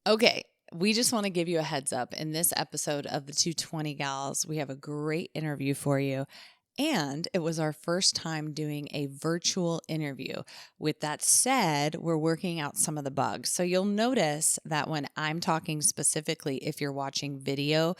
Okay, we just want to give you a heads up. In this episode of the 220 Gals, we have a great interview for you. And it was our first time doing a virtual interview. With that said, we're working out some of the bugs. So you'll notice that when I'm talking specifically, if you're watching video,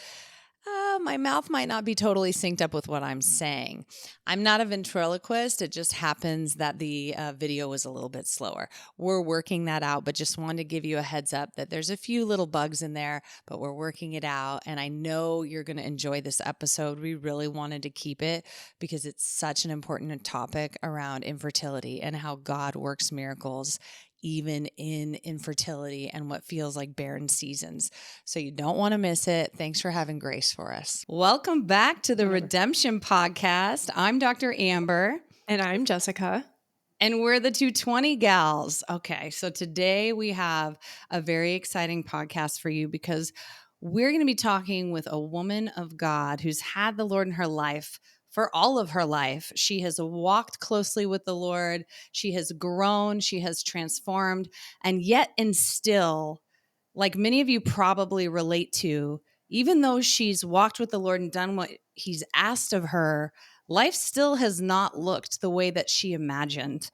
my mouth might not be totally synced up with what I'm saying. I'm not a ventriloquist. It just happens that the video was a little bit slower. We're working that out, but just wanted to give you a heads up that there's a few little bugs in there, but we're working it out. And I know you're going to enjoy this episode. We really wanted to keep it because it's such an important topic around infertility and how God works miracles even in infertility and what feels like barren seasons. So you don't want to miss it. Thanks for having grace for us. Welcome back to the Redemption Podcast. I'm Dr. Amber. And I'm Jessica. And we're the 220 Gals. Okay, so today we have a very exciting podcast for you because we're going to be talking with a woman of God who's had the Lord in her life for all of her life. She has walked closely with the Lord. She has grown. She has transformed. And yet and still, like many of you probably relate to, even though she's walked with the Lord and done what he's asked of her, life still has not looked the way that she imagined.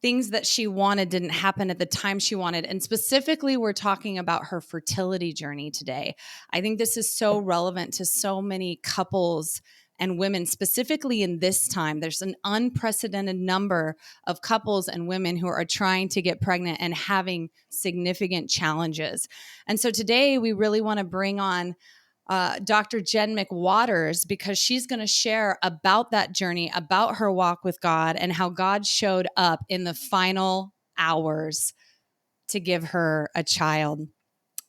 Things that she wanted didn't happen at the time she wanted. And specifically, we're talking about her fertility journey today. I think this is so relevant to so many couples and women, specifically in this time. There's an unprecedented number of couples and women who are trying to get pregnant and having significant challenges. And so today we really want to bring on Dr. Jen McWaters because she's going to share about that journey, about her walk with God and how God showed up in the final hours to give her a child.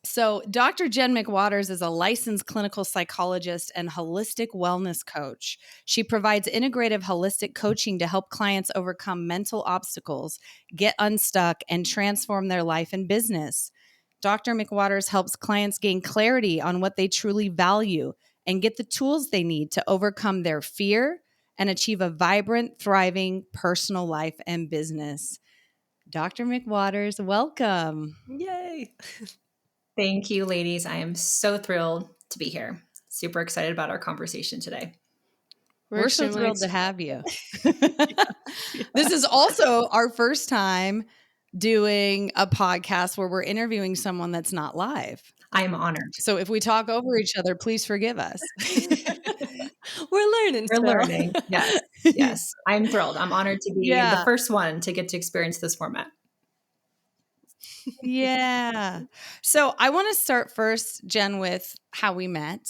So, Dr. Jen McWaters is a licensed clinical psychologist and holistic wellness coach. She provides integrative holistic coaching to help clients overcome mental obstacles, get unstuck, and transform their life and business. Dr. McWaters helps clients gain clarity on what they truly value and get the tools they need to overcome their fear and achieve a vibrant, thriving personal life and business. Dr. McWaters, welcome. Yay. Thank you, ladies. I am so thrilled to be here. Super excited about our conversation today. We're so thrilled to have you. This is also our first time doing a podcast where we're interviewing someone that's not live. I am honored. So if we talk over each other, please forgive us. We're learning. We're learning. Yes. Yes. I'm thrilled. I'm honored to be the first one to get to experience this format. Yeah. So I want to start first, Jen, with how we met,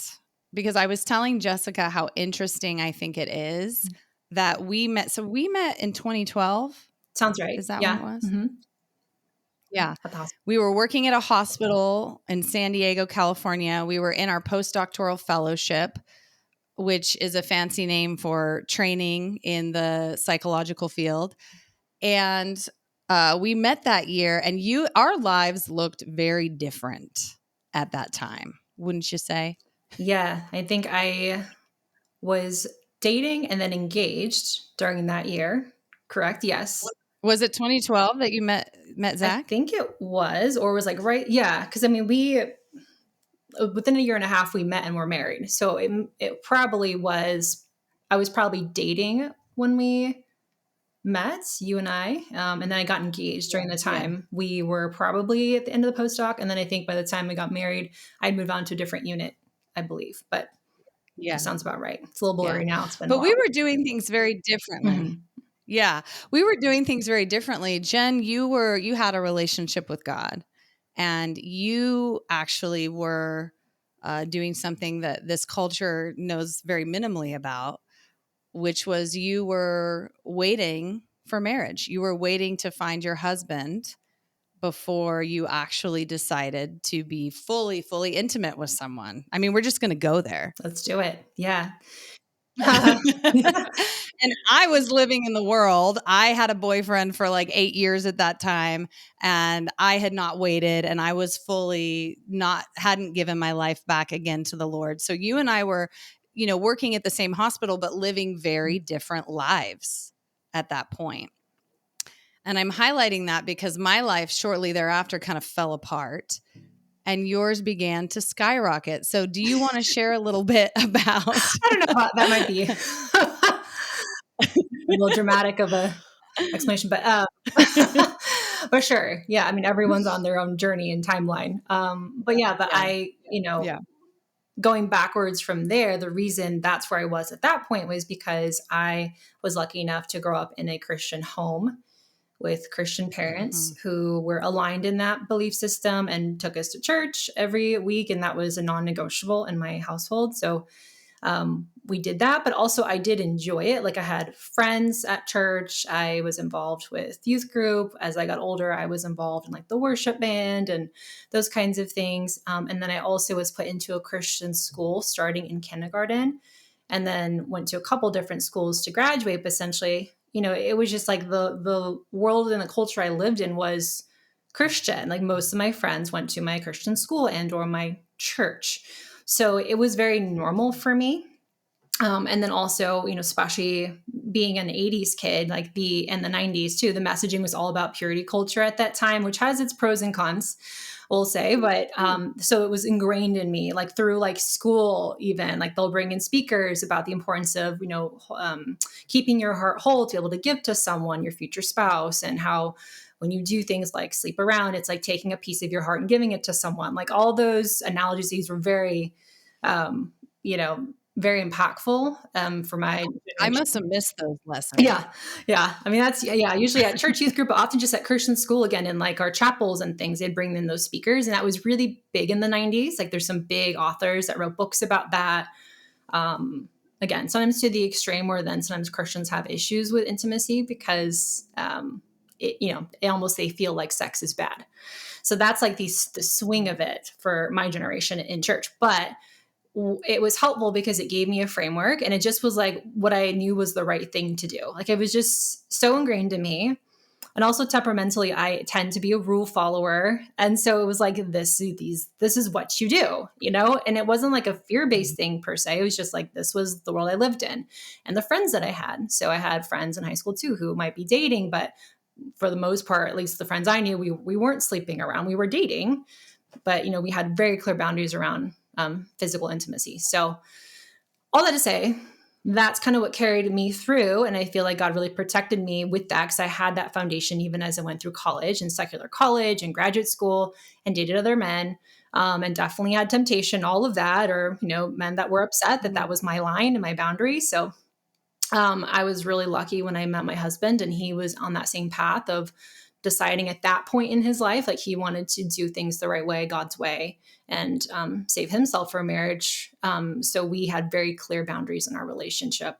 because I was telling Jessica how interesting I think it is that we met. So we met in 2012. Sounds right. Is that when it was? Mm-hmm. Yeah. We were working at a hospital in San Diego, California. We were in our postdoctoral fellowship, which is a fancy name for training in the psychological field. And we met that year, and our lives looked very different at that time, wouldn't you say? Yeah, I think I was dating and then engaged during that year. Correct? Yes. Was it 2012 that you met Zach? I think it was, or was like right. Yeah, because I mean, we within a year and a half we met and were married. So it probably was. I was probably dating when we met, you and I, and then I got engaged during the time. Yeah. We were probably at the end of the postdoc, and then I think by the time we got married, I'd moved on to a different unit, I believe. But yeah, sounds about right. It's a little blurry now. It's been, but we were doing things very differently. Mm-hmm. Yeah, we were doing things very differently. Jen, you had a relationship with God, and you actually were doing something that this culture knows very minimally about, which was you were waiting for marriage. You were waiting to find your husband before you actually decided to be fully intimate with someone. I mean, we're just going to go there. Let's do it. Yeah. And I was living in the world. I had a boyfriend for like 8 years at that time, and I had not waited, and I was hadn't given my life back again to the Lord. So you and I were, working at the same hospital, but living very different lives at that point. And I'm highlighting that because my life shortly thereafter kind of fell apart. and yours began to skyrocket. So do you want to share a little bit about I don't know about that might be a little dramatic of a explanation, but for sure. Yeah. I mean, everyone's on their own journey and timeline. But yeah, but Yeah. I, Yeah. going backwards from there, the reason that's where I was at that point was because I was lucky enough to grow up in a Christian home with Christian parents who were aligned in that belief system and took us to church every week. And that was a non negotiable in my household. So we did that, but also I did enjoy it. Like I had friends at church. I was involved with youth group. As I got older, I was involved in like the worship band and those kinds of things. And then I also was put into a Christian school starting in kindergarten, and then went to a couple different schools to graduate. But essentially, it was just like the world and the culture I lived in was Christian. Like most of my friends went to my Christian school and or my church. So it was very normal for me. And then also, especially being an 80s kid, like in the 90s too, the messaging was all about purity culture at that time, which has its pros and cons, we'll say. But so it was ingrained in me, like through like school, even like they'll bring in speakers about the importance of, keeping your heart whole to be able to give to someone, your future spouse, and how when you do things like sleep around, it's like taking a piece of your heart and giving it to someone. Like all those analogies, these were very, very impactful for my I generation. must have missed those lessons. Yeah. Yeah. I mean, that's, yeah, usually at church youth group, but often just at Christian school again, in like our chapels and things, they'd bring in those speakers. And that was really big in the 90s. Like there's some big authors that wrote books about that. Again, sometimes to the extreme where then sometimes Christians have issues with intimacy because, they feel like sex is bad. So that's like the swing of it for my generation in church. But it was helpful because it gave me a framework, and it just was like what I knew was the right thing to do. Like it was just so ingrained in me. And also temperamentally, I tend to be a rule follower. And so it was like, this is what you do, and it wasn't like a fear-based thing per se. It was just like, this was the world I lived in and the friends that I had. So I had friends in high school too, who might be dating, but for the most part, at least the friends I knew, we weren't sleeping around, we were dating, but we had very clear boundaries around physical intimacy. So all that to say, that's kind of what carried me through. And I feel like God really protected me with that because I had that foundation even as I went through college and secular college and graduate school and dated other men, and definitely had temptation, all of that, or, men that were upset that was my line and my boundary. So I was really lucky when I met my husband, and he was on that same path of deciding at that point in his life, like he wanted to do things the right way, God's way, and save himself for marriage. So we had very clear boundaries in our relationship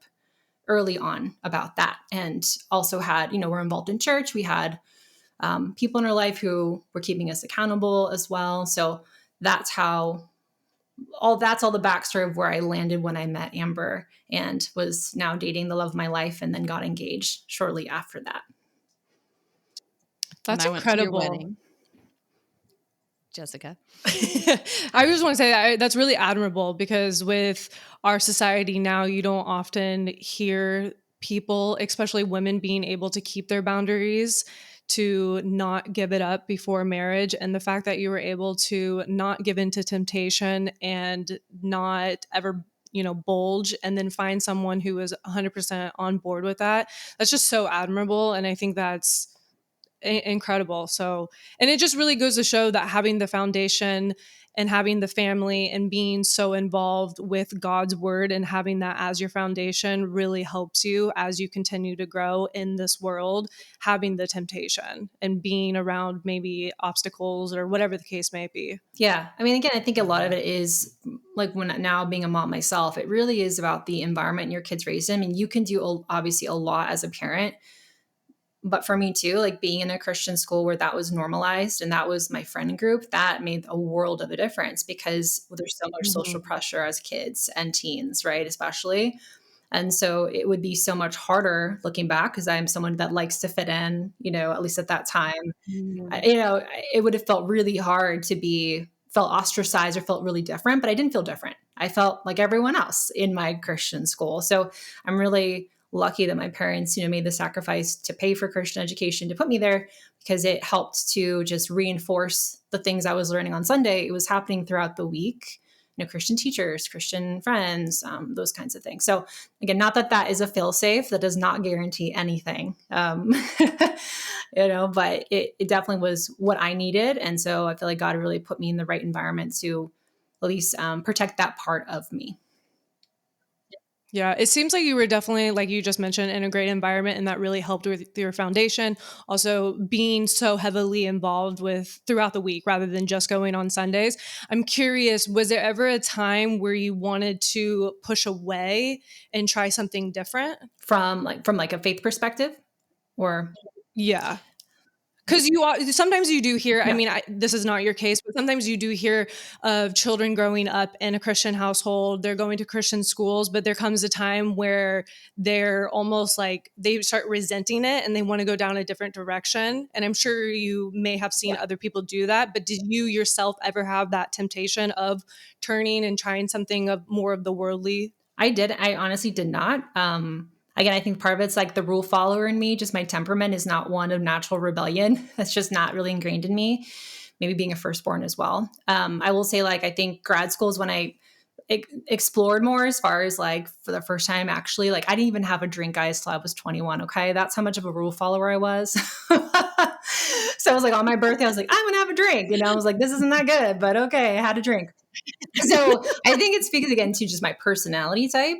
early on about that. And also had, we're involved in church. We had people in our life who were keeping us accountable as well. So that's all the backstory of where I landed when I met Amber and was now dating the love of my life, and then got engaged shortly after that. That's And I went to your incredible. wedding, Jessica. I just want to say that's really admirable because with our society now, you don't often hear people, especially women, being able to keep their boundaries, to not give it up before marriage. And the fact that you were able to not give into temptation and not ever bulge, and then find someone who is 100% on board with that. That's just so admirable. And I think that's incredible. So, and it just really goes to show that having the foundation and having the family and being so involved with God's word and having that as your foundation really helps you as you continue to grow in this world, having the temptation and being around maybe obstacles or whatever the case may be. Yeah. I mean, again, I think a lot of it is like when now being a mom myself, it really is about the environment your kids raised in. I mean, you can do obviously a lot as a parent, but for me too, like being in a Christian school where that was normalized and that was my friend group, that made a world of a difference because there's so much social pressure as kids and teens, right? Especially. And so it would be so much harder looking back because I'm someone that likes to fit in, at least at that time. It would have felt really hard felt ostracized or felt really different, but I didn't feel different. I felt like everyone else in my Christian school. So I'm really lucky that my parents, made the sacrifice to pay for Christian education to put me there because it helped to just reinforce the things I was learning on Sunday, it was happening throughout the week. Christian teachers, Christian friends, those kinds of things. So again, not that that is a fail-safe, that does not guarantee anything, but it definitely was what I needed. And so I feel like God really put me in the right environment to at least protect that part of me. Yeah, it seems like you were definitely, like you just mentioned, in a great environment, and that really helped with your foundation. Also, being so heavily involved with throughout the week rather than just going on Sundays. I'm curious, was there ever a time where you wanted to push away and try something different? From a faith perspective, or Yeah. Because sometimes you do hear, I yeah. mean, this is not your case, but sometimes you do hear of children growing up in a Christian household. They're going to Christian schools, but there comes a time where they're almost like they start resenting it and they want to go down a different direction. And I'm sure you may have seen other people do that. But did you yourself ever have that temptation of turning and trying something of more of the worldly? I did. I honestly did not. Again, I think part of it's like the rule follower in me. Just my temperament is not one of natural rebellion. That's just not really ingrained in me. Maybe being a firstborn as well. I will say, like, I think grad school is when I explored more, as far as like for the first time, actually, like I didn't even have a drink, guys, till I was 21. Okay. That's how much of a rule follower I was. So I was like, on my birthday, I was like, I'm going to have a drink. I was like, this isn't that good, but okay. I had a drink. So I think it speaks again to just my personality type.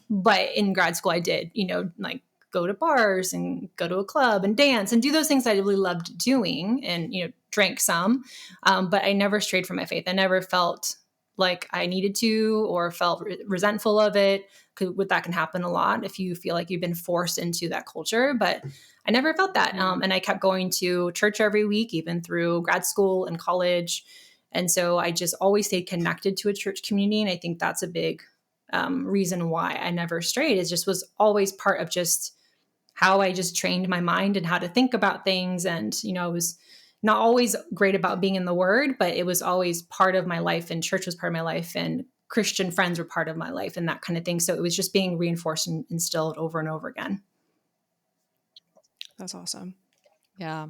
But in grad school, I did, like go to bars and go to a club and dance and do those things I really loved doing, and, drank some. But I never strayed from my faith. I never felt like I needed to, or felt resentful of it. That can happen a lot if you feel like you've been forced into that culture. But I never felt that. And I kept going to church every week, even through grad school and college. And so I just always stayed connected to a church community. And I think that's a big reason why I never strayed, is just was always part of just how I just trained my mind and how to think about things. And, I was not always great about being in the word, but it was always part of my life, and church was part of my life, and Christian friends were part of my life, and that kind of thing. So it was just being reinforced and instilled over and over again. That's awesome. Yeah.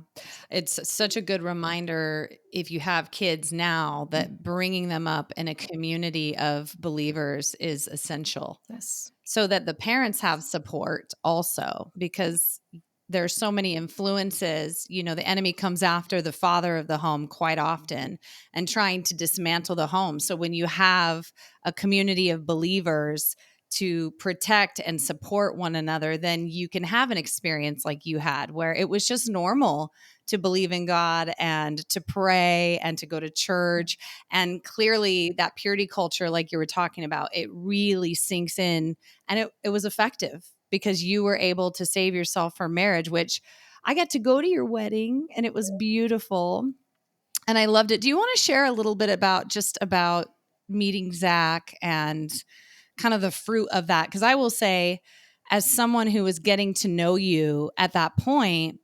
It's such a good reminder, if you have kids now, that bringing them up in a community of believers is essential. Yes. So that the parents have support also, because there's so many influences. The enemy comes after the father of the home quite often and trying to dismantle the home. So when you have a community of believers to protect and support one another, then you can have an experience like you had, where it was just normal to believe in God and to pray and to go to church. And clearly that purity culture, like you were talking about, it really sinks in, and it was effective because you were able to save yourself for marriage, which I got to go to your wedding and it was beautiful and I loved it. Do you want to share a little bit about meeting Zach and kind of the fruit of that? Because I will say, as someone who was getting to know you at that point,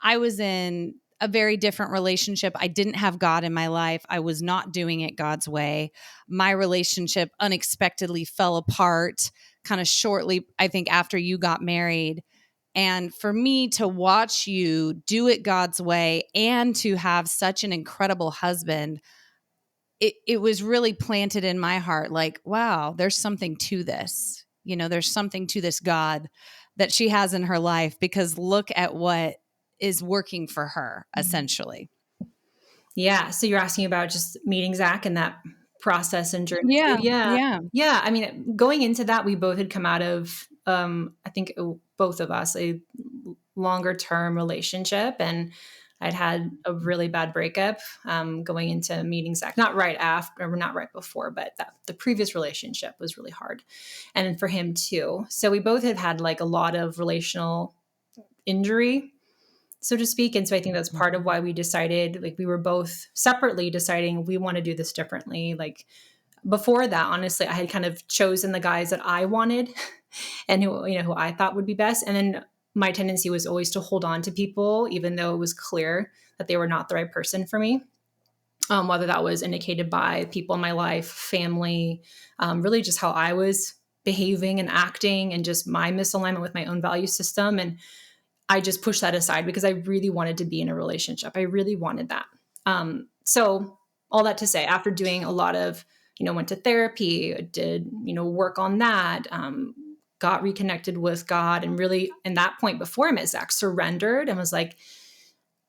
I was in a very different relationship. I didn't have God in my life. I was not doing it God's way. My relationship unexpectedly fell apart kind of shortly, I think, after you got married. And for me to watch you do it God's way and to have such an incredible husband, it was really planted in my heart, like, wow, there's something to this. There's something to this God that she has in her life, because look at what is working for her, essentially. Yeah. So you're asking about just meeting Zach and that process and journey. Yeah. Yeah. Yeah. Yeah. I mean, going into that, we both had come out of, I think both of us, a longer term relationship. And I'd had a really bad breakup going into meeting Zach, not right after, or not right before, but the previous relationship was really hard. And for him too. So we both had had like a lot of relational injury, so to speak. And so I think that's part of why we decided, like, we were both separately deciding we want to do this differently. Like, before that, honestly, I had kind of chosen the guys that I wanted and who I thought would be best. And then my tendency was always to hold on to people, even though it was clear that they were not the right person for me. Whether that was indicated by people in my life, family, really just how I was behaving and acting, and just my misalignment with my own value system. And I just pushed that aside because I really wanted to be in a relationship. I really wanted that. So all that to say, after doing a lot of, went to therapy, did, work on that, got reconnected with God, and really, in that point before I met Zach, surrendered and was like,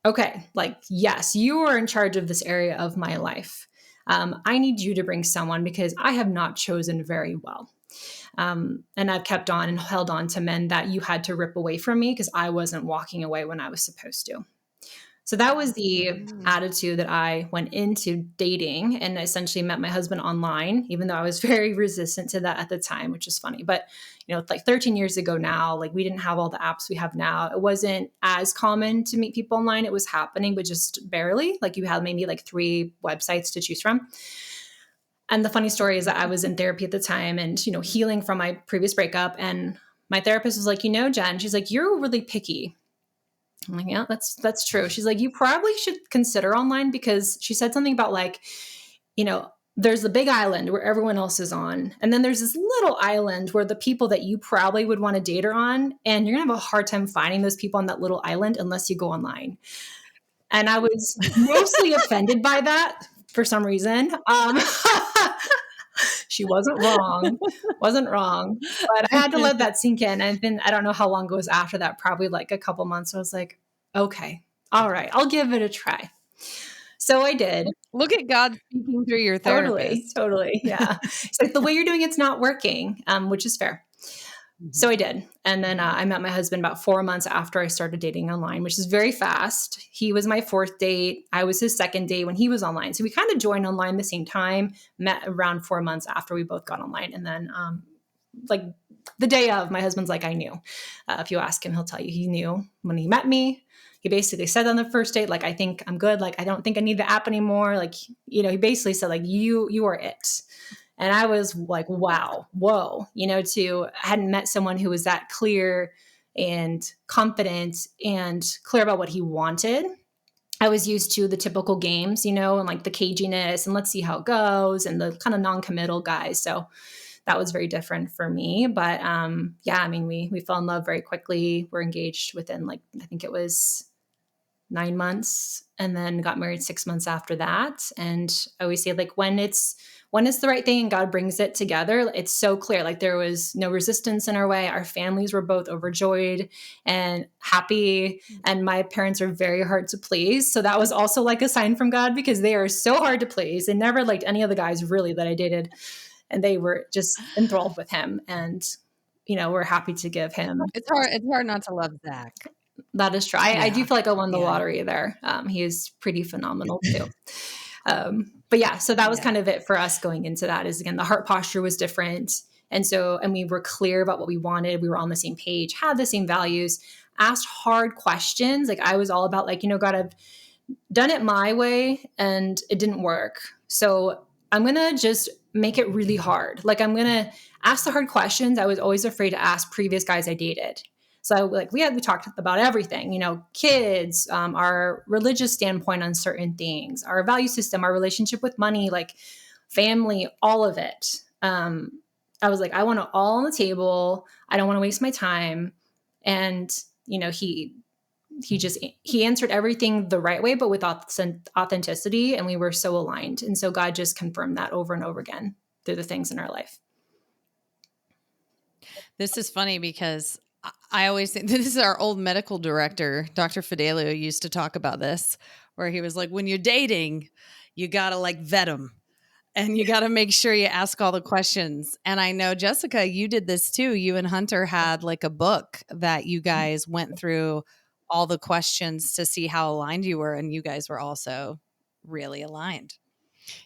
okay, like, yes, you are in charge of this area of my life. I need you to bring someone because I have not chosen very well. And I've kept on and held on to men that you had to rip away from me because I wasn't walking away when I was supposed to. So that was the attitude that I went into dating, and essentially met my husband online, even though I was very resistant to that at the time, which is funny. But, it's like 13 years ago now, like we didn't have all the apps we have now. It wasn't as common to meet people online. It was happening, but just barely. Like you had maybe like 3 websites to choose from. And the funny story is that I was in therapy at the time and, healing from my previous breakup. And my therapist was like, Jen, she's like, you're really picky. I'm like, yeah, that's true. She's like, you probably should consider online, because she said something about like, there's the big island where everyone else is on. And then there's this little island where the people that you probably would want to date are on. And you're going to have a hard time finding those people on that little island unless you go online. And I was mostly offended by that for some reason. She wasn't wrong. But I had to let that sink in. And then I don't know how long it was after that, probably like a couple months. I was like, okay, all right, I'll give it a try. So I did. Look at God speaking through your therapist. Totally. Yeah. It's like, the way you're doing it's not working, which is fair. So I did. And then I met my husband about 4 months after I started dating online, which is very fast. He was my 4th date. I was his 2nd date when he was online. So we kind of joined online the same time, met around 4 months after we both got online. And then like the day of, my husband's like, I knew. If you ask him, he'll tell you he knew when he met me. He basically said on the first date, like, I think I'm good. Like, I don't think I need the app anymore. Like, he basically said, like, you are it. And I was like, wow, whoa, I hadn't met someone who was that clear and confident and clear about what he wanted. I was used to the typical games, and like the caginess and let's see how it goes and the kind of non-committal guys. So that was very different for me. But yeah, I mean, we fell in love very quickly. We're engaged within like, I think it was 9 months, and then got married 6 months after that. And I always say, like, when it's the right thing and God brings it together, it's so clear. Like, there was no resistance in our way. Our families were both overjoyed and happy. And my parents are very hard to please. So that was also like a sign from God, because they are so hard to please. They never liked any of the guys really that I dated. And they were just enthralled with him. And, we're happy to give him. It's hard not to love Zach. That is true. I do feel like I won the lottery there. He is pretty phenomenal too. But yeah, so that was kind of it for us going into that. Is, again, the heart posture was different. And we were clear about what we wanted. We were on the same page, had the same values, asked hard questions. Like, I was all about like, God, I've done it my way and it didn't work. So I'm going to just make it really hard. Like, I'm going to ask the hard questions I was always afraid to ask previous guys I dated. So like we talked about everything, kids, our religious standpoint on certain things, our value system, our relationship with money, like family, all of it. I was like, I want it all on the table. I don't want to waste my time. And, he answered everything the right way, but with authenticity. And we were so aligned. And so God just confirmed that over and over again through the things in our life. This is funny because I always think this is our old medical director, Dr. Fidelio, used to talk about this, where he was like, when you're dating, you got to like vet them and you got to make sure you ask all the questions. And I know, Jessica, you did this too. You and Hunter had like a book that you guys went through all the questions to see how aligned you were. And you guys were also really aligned.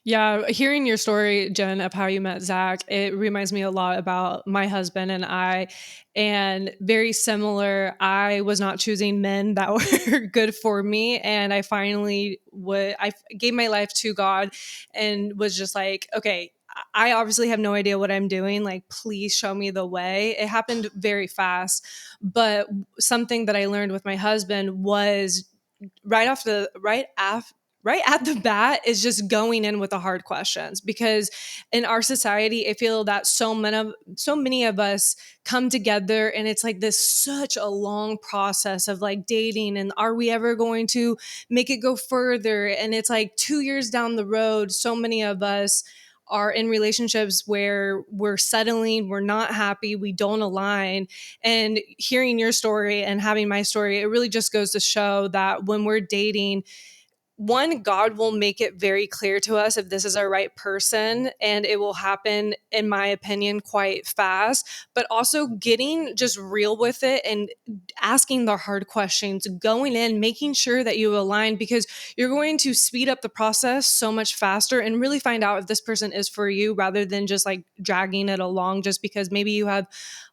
Yeah, hearing your story, Jen, of how you met Zach, it reminds me a lot about my husband and I. And very similar, I was not choosing men that were good for me. And I finally I gave my life to God and was just like, okay, I obviously have no idea what I'm doing. Like, please show me the way. It happened very fast. But something that I learned with my husband was right right at the bat is just going in with the hard questions, because in our society, I feel that so many of us come together and it's like this such a long process of like dating, and are we ever going to make it go further? And it's like 2 years down the road, so many of us are in relationships where we're settling, we're not happy, we don't align. And hearing your story and having my story, it really just goes to show that when we're dating, one, God will make it very clear to us if this is our right person, and it will happen, in my opinion, quite fast. But also getting just real with it and asking the hard questions, going in, making sure that you align, because you're going to speed up the process so much faster and really find out if this person is for you, rather than just like dragging it along just because maybe you have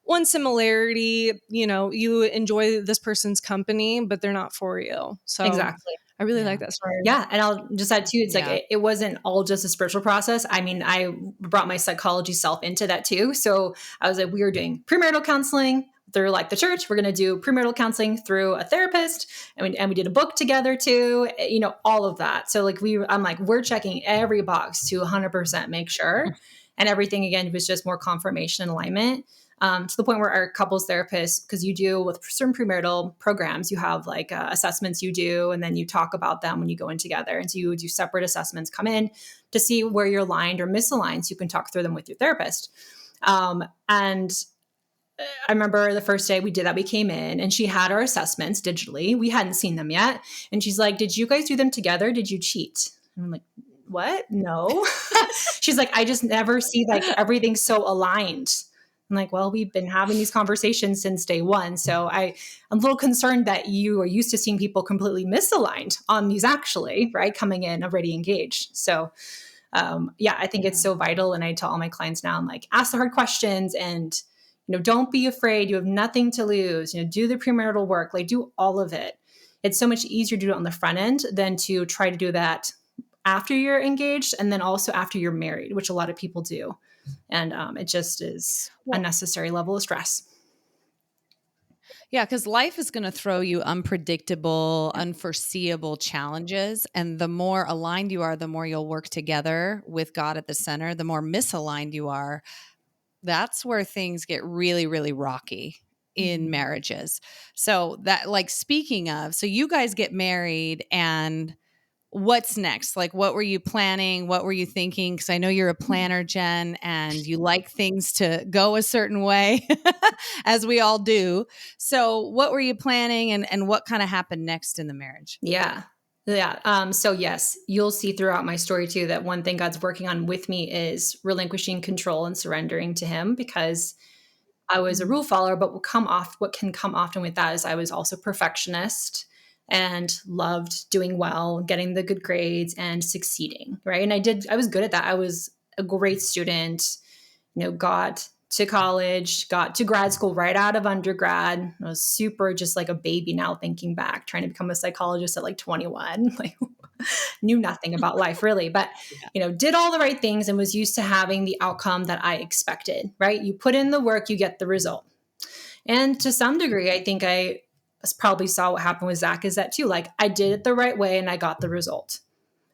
one similarity, you enjoy this person's company, but they're not for you. So Exactly. I really like Yeah. that story. Yeah. And I'll just add too, it's like, Yeah. it wasn't all just a spiritual process. I mean, I brought my psychology self into that too. So I was like, we were doing premarital counseling through like the church. We're going to do premarital counseling through a therapist. And we did a book together too, all of that. So like I'm like, we're checking every box to 100% make sure. And everything again was just more confirmation and alignment. To the point where our couples therapist, because you do with certain premarital programs, you have like assessments you do, and then you talk about them when you go in together. And so you do separate assessments, come in to see where you're aligned or misaligned, so you can talk through them with your therapist. And I remember the first day we did that, we came in and she had our assessments digitally. We hadn't seen them yet. And she's like, did you guys do them together? Did you cheat? And I'm like, what? No. She's like, I just never see like everything so aligned. I'm like, well, we've been having these conversations since day one. So I'm a little concerned that you are used to seeing people completely misaligned on these actually, right? Coming in already engaged. So I think it's so vital. And I tell all my clients now, I'm like, ask the hard questions and, don't be afraid. You have nothing to lose. Do the premarital work, like do all of it. It's so much easier to do it on the front end than to try to do that after you're engaged and then also after you're married, which a lot of people do. And it just is a necessary level of stress. Yeah, because life is going to throw you unpredictable, unforeseeable challenges. And the more aligned you are, the more you'll work together with God at the center. The more misaligned you are, that's where things get really, really rocky in marriages. So that, like, speaking of, so you guys get married, and what's next? Like, what were you planning? What were you thinking? Because I know you're a planner, Jen, and you like things to go a certain way, as we all do. So what were you planning, and what kind of happened next in the marriage? Yeah. Yeah. So yes, you'll see throughout my story too, that one thing God's working on with me is relinquishing control and surrendering to him, because I was a rule follower, but what can come often with that is I was also perfectionist and loved doing well, getting the good grades and succeeding. Right. And I was good at that. I was a great student, got to college, got to grad school right out of undergrad. I was super just like a baby now thinking back, trying to become a psychologist at like 21, like knew nothing about life really, but did all the right things and was used to having the outcome that I expected, right? You put in the work, you get the result. And to some degree, I think I probably saw what happened with Zach is that too. Like I did it the right way and I got the result.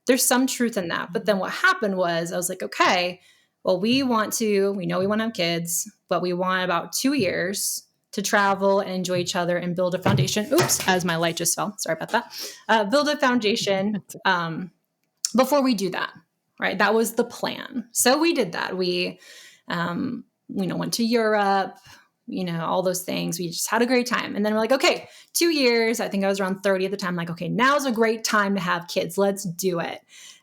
There's some truth in that. But then what happened was I was like, okay, well, we want to have kids, but we want about 2 years to travel and enjoy each other and build a foundation. Oops, as my light just fell. Sorry about that. Build a foundation before we do that, right? That was the plan. So we did that. We, went to Europe, all those things. We just had a great time. And then we're like, okay, 2 years. I think I was around 30 at the time. Like, okay, now's a great time to have kids. Let's do it.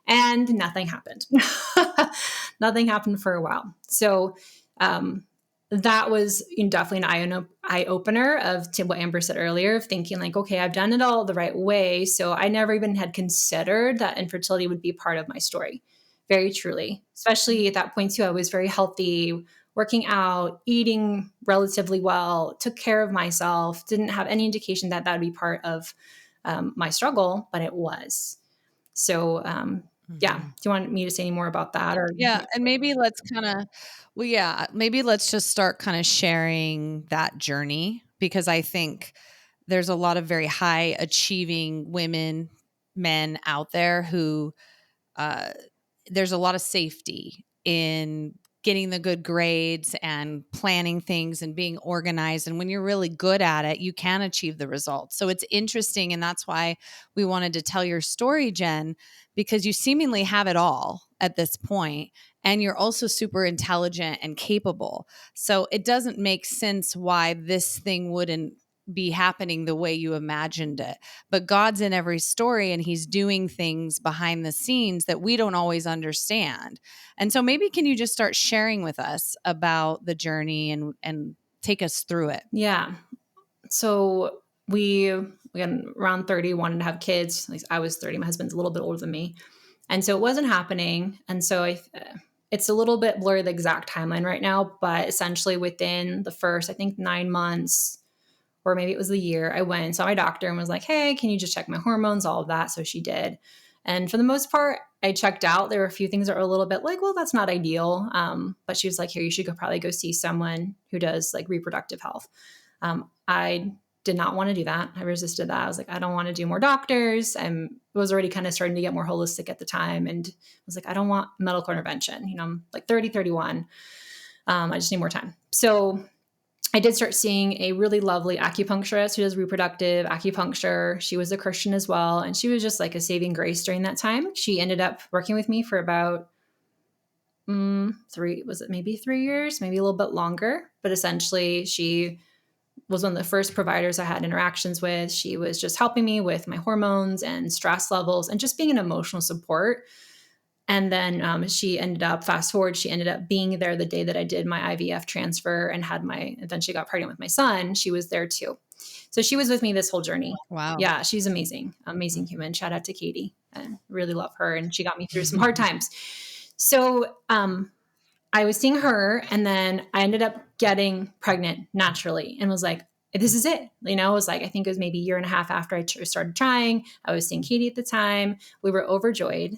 And nothing happened. Nothing happened for a while. So that was definitely an eye opener to what Amber said earlier, of thinking like, okay, I've done it all the right way. So I never even had considered that infertility would be part of my story. Very truly, especially at that point too, I was very healthy, working out, eating relatively well, took care of myself, didn't have any indication that would be part of my struggle, but it was. So yeah. Do you want me to say any more about that? Or Yeah, and maybe let's maybe let's just start kind of sharing that journey, because I think there's a lot of very high achieving women men out there who there's a lot of safety in getting the good grades and planning things and being organized. And when you're really good at it, you can achieve the results. So it's interesting. And that's why we wanted to tell your story, Jen, because you seemingly have it all at this point, and you're also super intelligent and capable. So it doesn't make sense why this thing wouldn't be happening the way you imagined it. But God's in every story, and he's doing things behind the scenes that we don't always understand. And so maybe can you just start sharing with us about the journey and take us through it? Yeah. So we, again, around 30, wanted to have kids. At least I was 30. My husband's a little bit older than me. And so it wasn't happening. And so it's a little bit blurry, the exact timeline right now, but essentially within the first, I think 9 months, or maybe it was the year, I went and saw my doctor and was like, hey, can you just check my hormones, all of that? So she did. And for the most part, I checked out. There were a few things that were a little bit like, well, that's not ideal. But she was like, here, you should probably go see someone who does like reproductive health. I did not want to do that. I resisted that. I was like, I don't want to do more doctors. I was already kind of starting to get more holistic at the time. And I was like, I don't want medical intervention. I'm like 30, 31. I just need more time. So I did start seeing a really lovely acupuncturist who does reproductive acupuncture. She was a Christian as well. And she was just like a saving grace during that time. She ended up working with me for about 3 years, maybe a little bit longer. But essentially, she was one of the first providers I had interactions with. She was just helping me with my hormones and stress levels and just being an emotional support. And then she ended up, fast forward, she ended up being there the day that I did my IVF transfer and then she got pregnant with my son. She was there too. So she was with me this whole journey. Wow. Yeah, she's amazing, amazing human. Shout out to Katie. I really love her. And she got me through some hard times. So I was seeing her, and then I ended up getting pregnant naturally and was like, this is it. It was like, I think it was maybe a year and a half after I started trying. I was seeing Katie at the time. We were overjoyed.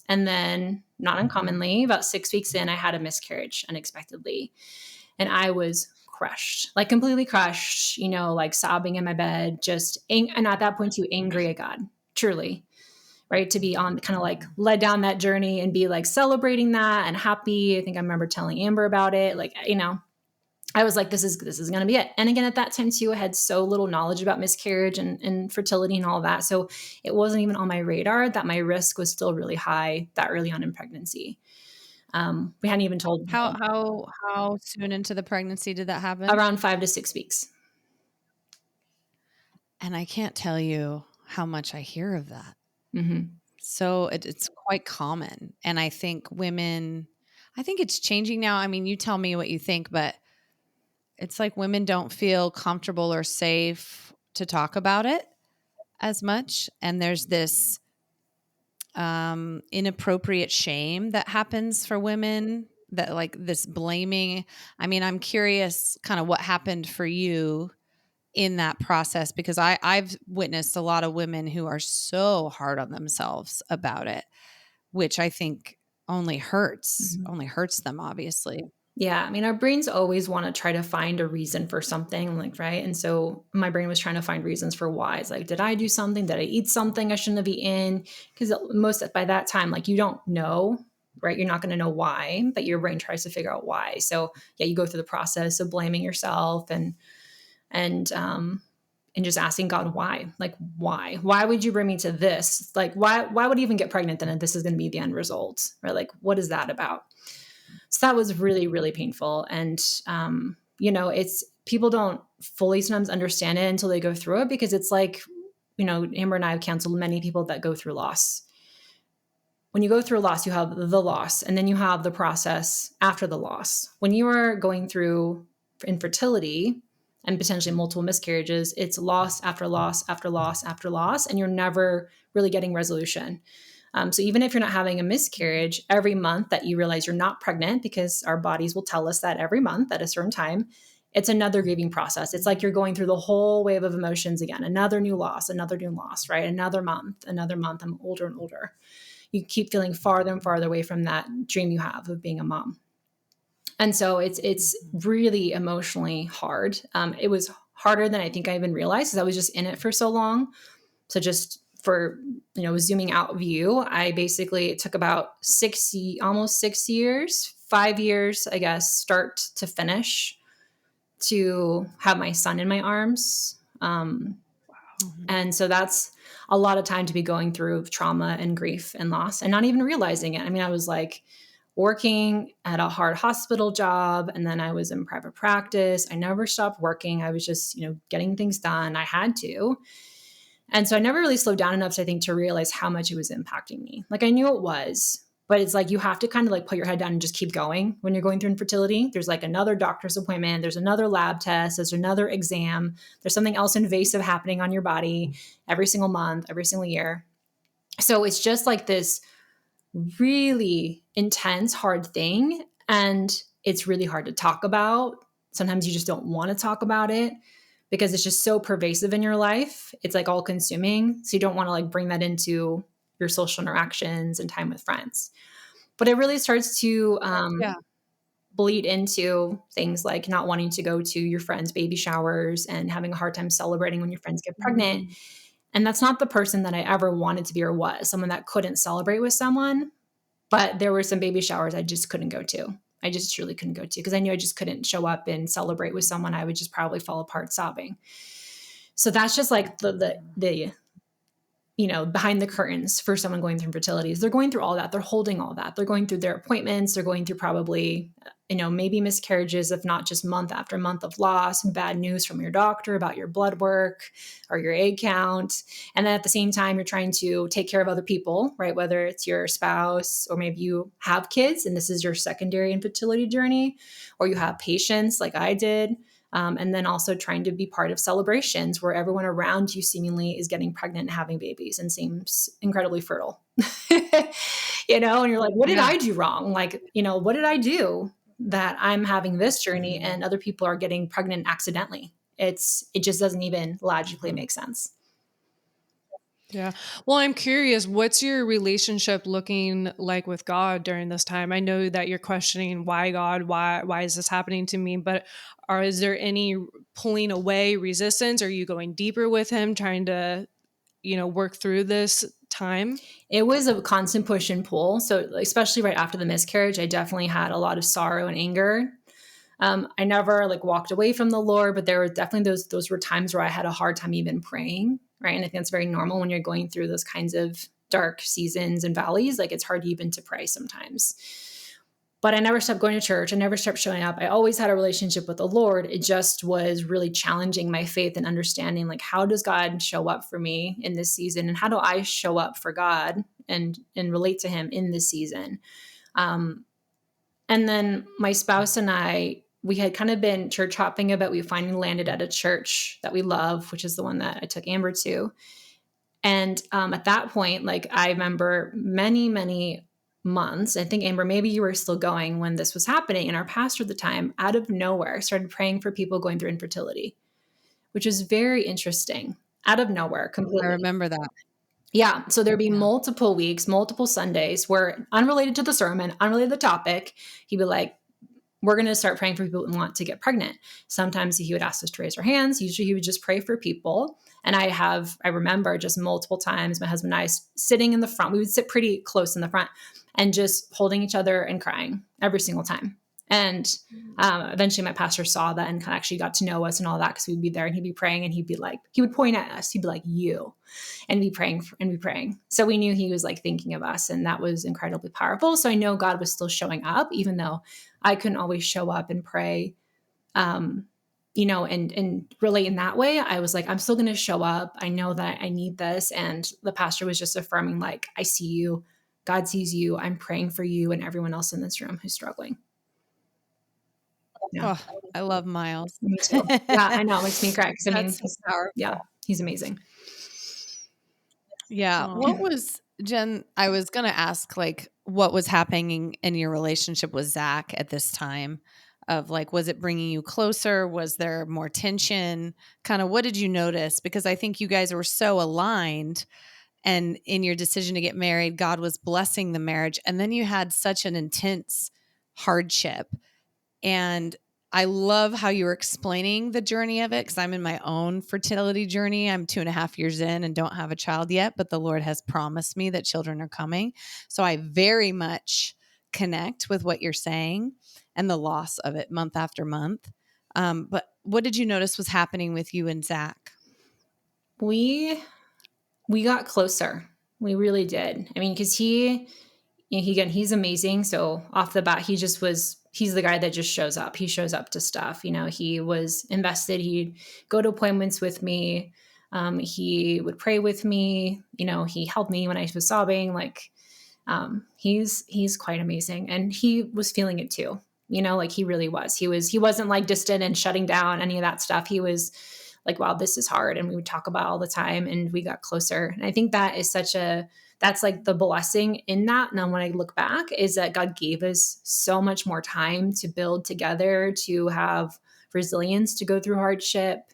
And then, not uncommonly, about 6 weeks in, I had a miscarriage unexpectedly. And I was crushed, like completely crushed, like sobbing in my bed, and at that point too, angry at God, truly, right? To be on kind of like led down that journey and be like celebrating that and happy. I think I remember telling Amber about it. Like, I was like, this is going to be it. And again, at that time too, I had so little knowledge about miscarriage and fertility and all that. So it wasn't even on my radar that my risk was still really high that early on in pregnancy. We hadn't even told How soon into the pregnancy did that happen? around 5 to 6 weeks. And I can't tell you how much I hear of that. Mm-hmm. So it's quite common. And I think it's changing now. I mean, you tell me what you think, but it's like women don't feel comfortable or safe to talk about it as much. And there's this inappropriate shame that happens for women, that like this blaming. I mean, I'm curious kind of what happened for you in that process, because I've witnessed a lot of women who are so hard on themselves about it, which I think only hurts them, obviously. Yeah. I mean, our brains always want to try to find a reason for something, like, right? And so my brain was trying to find reasons for why. It's like, did I do something? Did I eat something I shouldn't have eaten? Because by that time, like, you don't know, right? You're not going to know why, but your brain tries to figure out why. So yeah, you go through the process of blaming yourself and just asking God, why? Like, why would you bring me to this? Like, why would I even get pregnant then if this is going to be the end result? Right? Like, what is that about? So that was really, really painful. And, it's people don't fully sometimes understand it until they go through it, because it's like, Amber and I have counseled many people that go through loss. When you go through loss, you have the loss, and then you have the process after the loss. When you are going through infertility and potentially multiple miscarriages, it's loss after loss after loss after loss, and you're never really getting resolution. So even if you're not having a miscarriage, every month that you realize you're not pregnant, because our bodies will tell us that every month at a certain time, it's another grieving process. It's like you're going through the whole wave of emotions again, another new loss, right? Another month, I'm older and older. You keep feeling farther and farther away from that dream you have of being a mom. And so it's really emotionally hard. It was harder than I think I even realized, because I was just in it for so long. So just for, zooming out view, it took about almost 6 years, 5 years, I guess, start to finish, to have my son in my arms. And so that's a lot of time to be going through trauma and grief and loss and not even realizing it. I mean, I was like working at a hard hospital job, and then I was in private practice. I never stopped working. I was just, getting things done. I had to. And so I never really slowed down enough to, I think, to realize how much it was impacting me. Like, I knew it was, but it's like you have to kind of like put your head down and just keep going when you're going through infertility. There's like another doctor's appointment, there's another lab test, there's another exam, there's something else invasive happening on your body every single month, every single year. So it's just like this really intense, hard thing. And it's really hard to talk about. Sometimes you just don't want to talk about it because it's just so pervasive in your life. It's like all consuming. So you don't want to like bring that into your social interactions and time with friends. But it really starts to bleed into things like not wanting to go to your friends' baby showers and having a hard time celebrating when your friends get pregnant. And that's not the person that I ever wanted to be or was, someone that couldn't celebrate with someone. But there were some baby showers I just couldn't go to. I just truly couldn't go to because I knew I just couldn't show up and celebrate with someone. I would just probably fall apart sobbing. So that's just like the behind the curtains for someone going through infertility. They're going through all that. They're holding all that. They're going through their appointments. They're going through probably, maybe miscarriages, if not just month after month of loss and bad news from your doctor about your blood work or your egg count. And then at the same time, you're trying to take care of other people, right? Whether it's your spouse or maybe you have kids and this is your secondary infertility journey, or you have patients like I did. And then also trying to be part of celebrations where everyone around you seemingly is getting pregnant and having babies and seems incredibly fertile, and you're like, what did I do wrong? Like, what did I do that I'm having this journey and other people are getting pregnant accidentally? It just doesn't even logically make sense. Yeah. Well, I'm curious, what's your relationship looking like with God during this time? I know that you're questioning why God, why is this happening to me? But is there any pulling away resistance? Are you going deeper with him, trying to, work through this time? It was a constant push and pull. So especially right after the miscarriage, I definitely had a lot of sorrow and anger. I never like walked away from the Lord, but there were definitely those were times where I had a hard time even praying, right? And I think that's very normal when you're going through those kinds of dark seasons and valleys. Like it's hard even to pray sometimes. But I never stopped going to church. I never stopped showing up. I always had a relationship with the Lord. It just was really challenging my faith and understanding, like, how does God show up for me in this season? And how do I show up for God and relate to him in this season? And then my spouse and I, we had kind of been church hopping a bit. We finally landed at a church that we love, which is the one that I took Amber to. And at that point, like I remember many, many months, I think, Amber, maybe you were still going when this was happening. And our pastor at the time, out of nowhere, started praying for people going through infertility, which is very interesting. Out of nowhere, completely. I remember that. Yeah. So there'd be multiple weeks, multiple Sundays where, unrelated to the sermon, unrelated to the topic, he'd be like, we're going to start praying for people who want to get pregnant. Sometimes he would ask us to raise our hands. Usually he would just pray for people. And I remember just multiple times my husband and I sitting in the front. We would sit pretty close in the front and just holding each other and crying every single time. And eventually my pastor saw that and kind of actually got to know us and all that, because we'd be there and he'd be praying and he'd be like, he would point at us. He'd be like, you, and be praying and be praying. So we knew he was like thinking of us, and that was incredibly powerful. So I know God was still showing up, even though I couldn't always show up and pray, and relate in that way. I was like, I'm still going to show up. I know that I need this. And the pastor was just affirming, like, I see you. God sees you. I'm praying for you and everyone else in this room who's struggling. Yeah. Oh, I love Miles. Me too. Yeah, I know. It makes me cry. I mean, That's so powerful. Yeah, he's amazing. Yeah. What was, Jen, I was going to ask, like, what was happening in your relationship with Zach at this time? Of like, was it bringing you closer? Was there more tension? Kind of what did you notice? Because I think you guys were so aligned, and in your decision to get married, God was blessing the marriage. And then you had such an intense hardship. And I love how you were explaining the journey of it, because I'm in my own fertility journey. I'm 2.5 years in and don't have a child yet, but the Lord has promised me that children are coming. So I very much connect with what you're saying and the loss of it month after month. But what did you notice was happening with you and Zach? We got closer. We really did. I mean, because again, he's amazing. So off the bat, he's the guy that just shows up. He shows up to stuff. He was invested. He'd go to appointments with me. He would pray with me. He helped me when I was sobbing. Like, he's quite amazing. And he was feeling it too. Like he really was. He wasn't like distant and shutting down any of that stuff. He was like, wow, this is hard. And we would talk about it all the time, and we got closer. And I think that is that's like the blessing in that. And then when I look back, is that God gave us so much more time to build together, to have resilience, to go through hardship,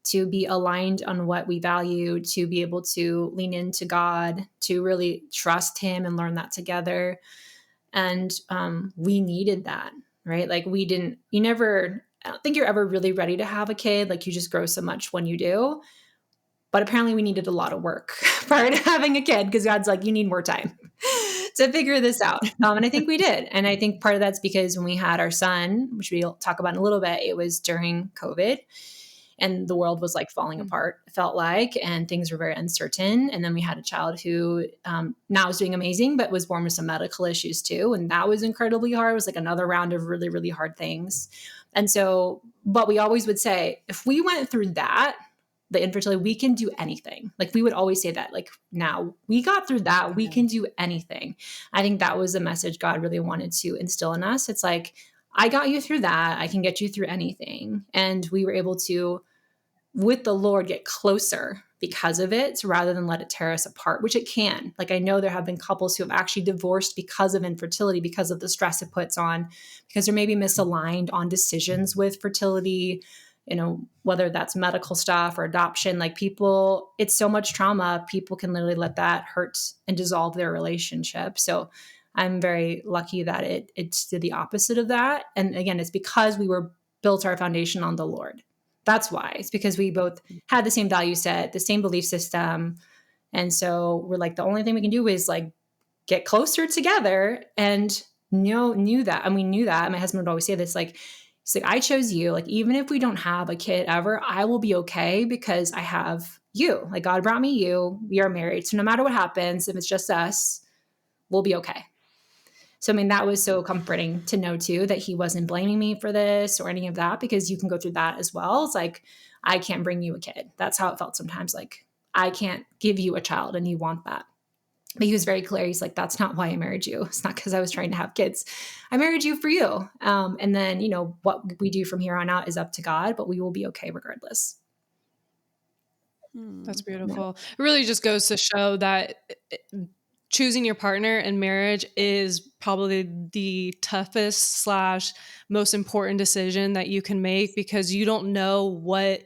to be aligned on what we value, to be able to lean into God, to really trust Him and learn that together. And we needed that, right? Like I don't think you're ever really ready to have a kid. Like you just grow so much when you do. But apparently we needed a lot of work prior to having a kid, because God's like, you need more time to figure this out. And I think we did. And I think part of that's because when we had our son, which we'll talk about in a little bit, it was during COVID. And the world was like falling apart, it felt like, and things were very uncertain. And then we had a child who now is doing amazing, but was born with some medical issues too. And that was incredibly hard. It was like another round of really, really hard things. And so, but we always would say, if we went through that, the infertility, we can do anything. Like we would always say that, like, now we got through that, we can do anything. I think that was a message God really wanted to instill in us. It's like, I got you through that. I can get you through anything. And we were able to, with the Lord, get closer because of it, rather than let it tear us apart, which it can. Like, I know there have been couples who have actually divorced because of infertility, because of the stress it puts on, because they're maybe misaligned on decisions with fertility, whether that's medical stuff or adoption. Like, people, it's so much trauma. People can literally let that hurt and dissolve their relationship. So I'm very lucky that it's the opposite of that. And again, it's because we built our foundation on the Lord. That's why. It's because we both had the same value set, the same belief system. And so we're like, the only thing we can do is like get closer together, and knew that. And we knew that. My husband would always say this, like, he's like, I chose you. Like, even if we don't have a kid ever, I will be okay because I have you. Like, God brought me you. We are married. So no matter what happens, if it's just us, we'll be okay. So, I mean, that was so comforting to know too, that he wasn't blaming me for this or any of that, because you can go through that as well. It's like, I can't bring you a kid. That's how it felt sometimes. Like, I can't give you a child and you want that. But he was very clear. He's like, that's not why I married you. It's not because I was trying to have kids. I married you for you. And then, what we do from here on out is up to God, but we will be okay regardless. That's beautiful. It really just goes to show that choosing your partner in marriage is probably the toughest / most important decision that you can make, because you don't know what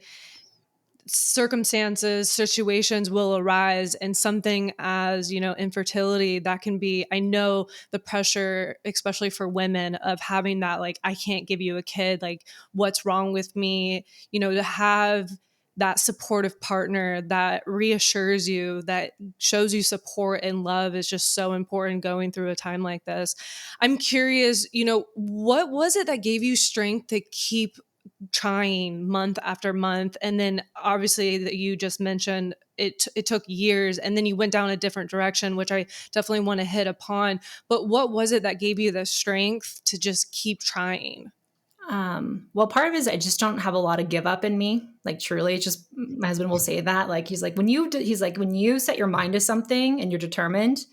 circumstances, situations will arise. And something as, infertility, that can be, I know the pressure, especially for women, of having that, like, I can't give you a kid, like, what's wrong with me, to have that supportive partner that reassures you, that shows you support and love, is just so important going through a time like this. I'm curious, what was it that gave you strength to keep trying month after month? And then obviously that you just mentioned, it took years, and then you went down a different direction, which I definitely want to hit upon. But what was it that gave you the strength to just keep trying? Well, part of it is I just don't have a lot of give up in me. Like, truly, it's just, my husband will say that, like, he's like, when you set your mind to something and you're determined,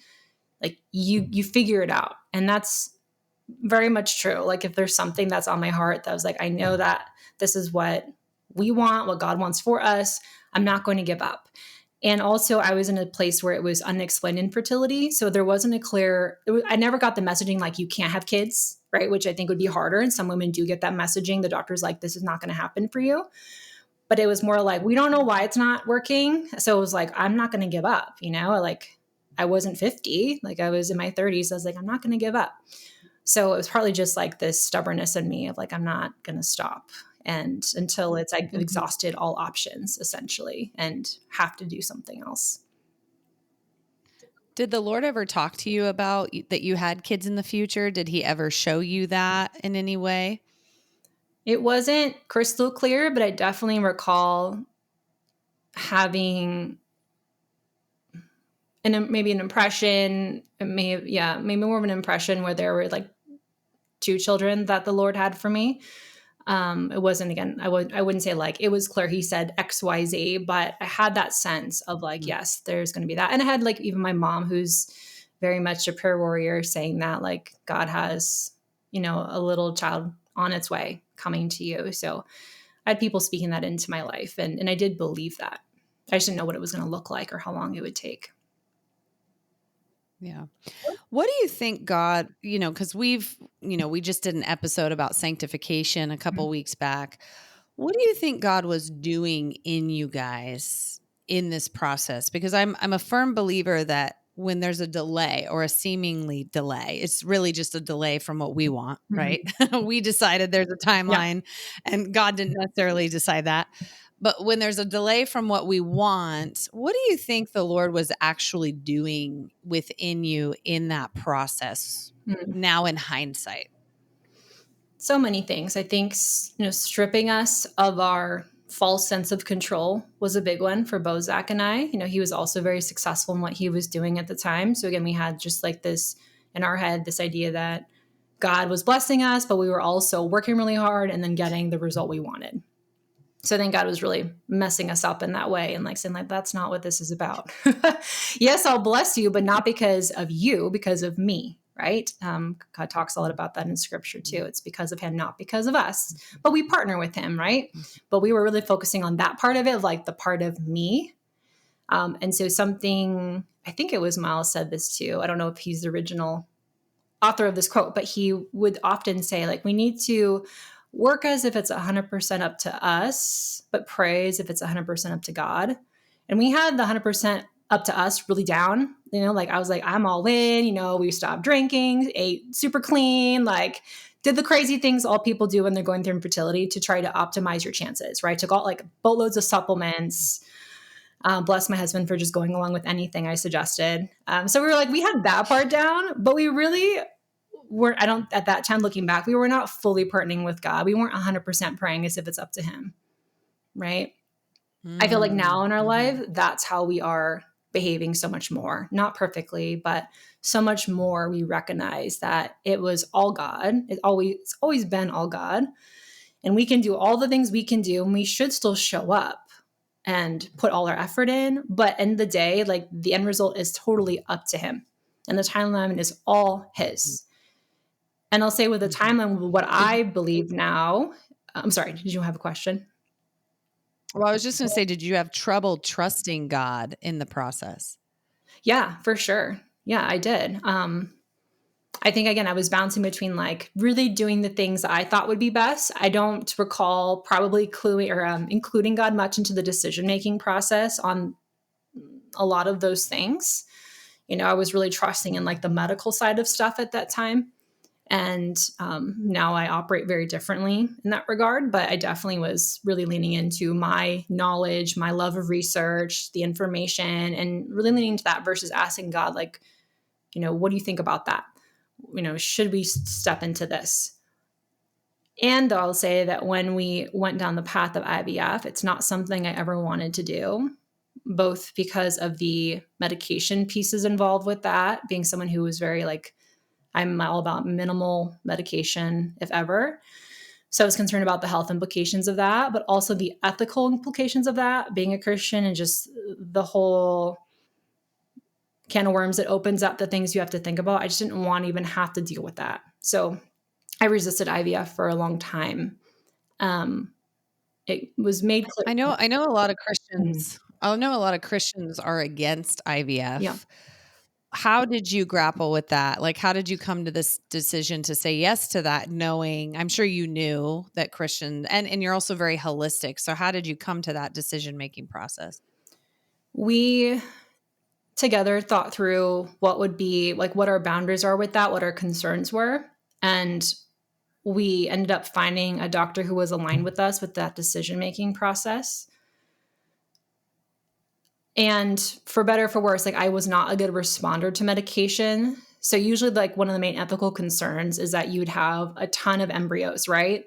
like, you figure it out. And that's very much true. Like, if there's something that's on my heart that was like, I know that this is what we want, what God wants for us, I'm not going to give up. And also, I was in a place where it was unexplained infertility. So there wasn't I never got the messaging like, you can't have kids, right? Which I think would be harder. And some women do get that messaging. The doctor's like, this is not going to happen for you. But it was more like, we don't know why it's not working. So it was like, I'm not going to give up. Like, I wasn't 50, like I was in my 30s. I was like, I'm not going to give up. So it was partly just like this stubbornness in me of like, I'm not going to stop. And until it's I've exhausted all options essentially and have to do something else. Did the Lord ever talk to you about that you had kids in the future? Did he ever show you that in any way? It wasn't crystal clear, but I definitely recall having maybe an impression, maybe more of an impression where there were like two children that the Lord had for me. It wasn't, again, I wouldn't say like it was clear he said XYZ, but I had that sense of like, yes, there's going to be that. And I had like even my mom, who's very much a prayer warrior, saying that like God has, a little child on its way coming to you. So I had people speaking that into my life, and I did believe that. I just didn't know what it was going to look like or how long it would take. Yeah. What do you think God, because we just did an episode about sanctification a couple weeks back. What do you think God was doing in you guys in this process? Because I'm a firm believer that when there's a delay or a seemingly delay, it's really just a delay from what we want, right? We decided there's a timeline and God didn't necessarily decide that. But when there's a delay from what we want, what do you think the Lord was actually doing within you in that process now in hindsight? So many things. I think, stripping us of our false sense of control was a big one for Bozak and I. He was also very successful in what he was doing at the time. So again, we had just like this in our head, this idea that God was blessing us, but we were also working really hard and then getting the result we wanted. So I think God was really messing us up in that way and like saying like, that's not what this is about. Yes, I'll bless you, but not because of you, because of me. Right? God talks a lot about that in scripture too. It's because of him, not because of us, but we partner with him. Right? But we were really focusing on that part of it, like the part of me. And so something, I think it was Miles said this too. I don't know if he's the original author of this quote, but he would often say like, we need to work as if it's 100% up to us, but pray as if it's 100% up to God. And we had the 100% up to us really down. Like I was like, I'm all in, we stopped drinking, ate super clean, like did the crazy things all people do when they're going through infertility to try to optimize your chances, right? Took all like boatloads of supplements. Bless my husband for just going along with anything I suggested. So we were like, we had that part down, but we really weren't, at that time looking back, we were not fully partnering with God. We weren't 100% praying as if it's up to him. Right. I feel like now in our life, that's how we are behaving so much more, not perfectly, but so much more. We recognize that it was all God. It's always been all God. And we can do all the things we can do, and we should still show up and put all our effort in. But in the day, like the end result is totally up to him. And the timeline is all his. And I'll say with the timeline, what I believe now, I'm sorry, did you have a question? Well, I was just going to say, did you have trouble trusting God in the process? Yeah, for sure. Yeah, I did. I think, again, I was bouncing between like really doing the things I thought would be best. I don't recall probably including God much into the decision-making process on a lot of those things. I was really trusting in like the medical side of stuff at that time. And now I operate very differently in that regard. But I definitely was really leaning into my knowledge, my love of research, the information, and really leaning into that versus asking God, like, what do you think about that? Should we step into this? And I'll say that when we went down the path of IVF, it's not something I ever wanted to do, both because of the medication pieces involved with that, being someone who was very like, I'm all about minimal medication, if ever. So I was concerned about the health implications of that, but also the ethical implications of that, being a Christian and just the whole can of worms that opens up the things you have to think about. I just didn't want to even have to deal with that. So I resisted IVF for a long time. It was made clear. I know a lot of Christians. I know a lot of Christians are against IVF. Yeah. How did you grapple with that? Like, how did you come to this decision to say yes to that, knowing, I'm sure you knew that Christian, and you're also very holistic. So how did you come to that decision-making process? We together thought through what would be like, what our boundaries are with that, what our concerns were. And we ended up finding a doctor who was aligned with us with that decision-making process. And for better or for worse, like I was not a good responder to medication. So usually like one of the main ethical concerns is that you would have a ton of embryos, right?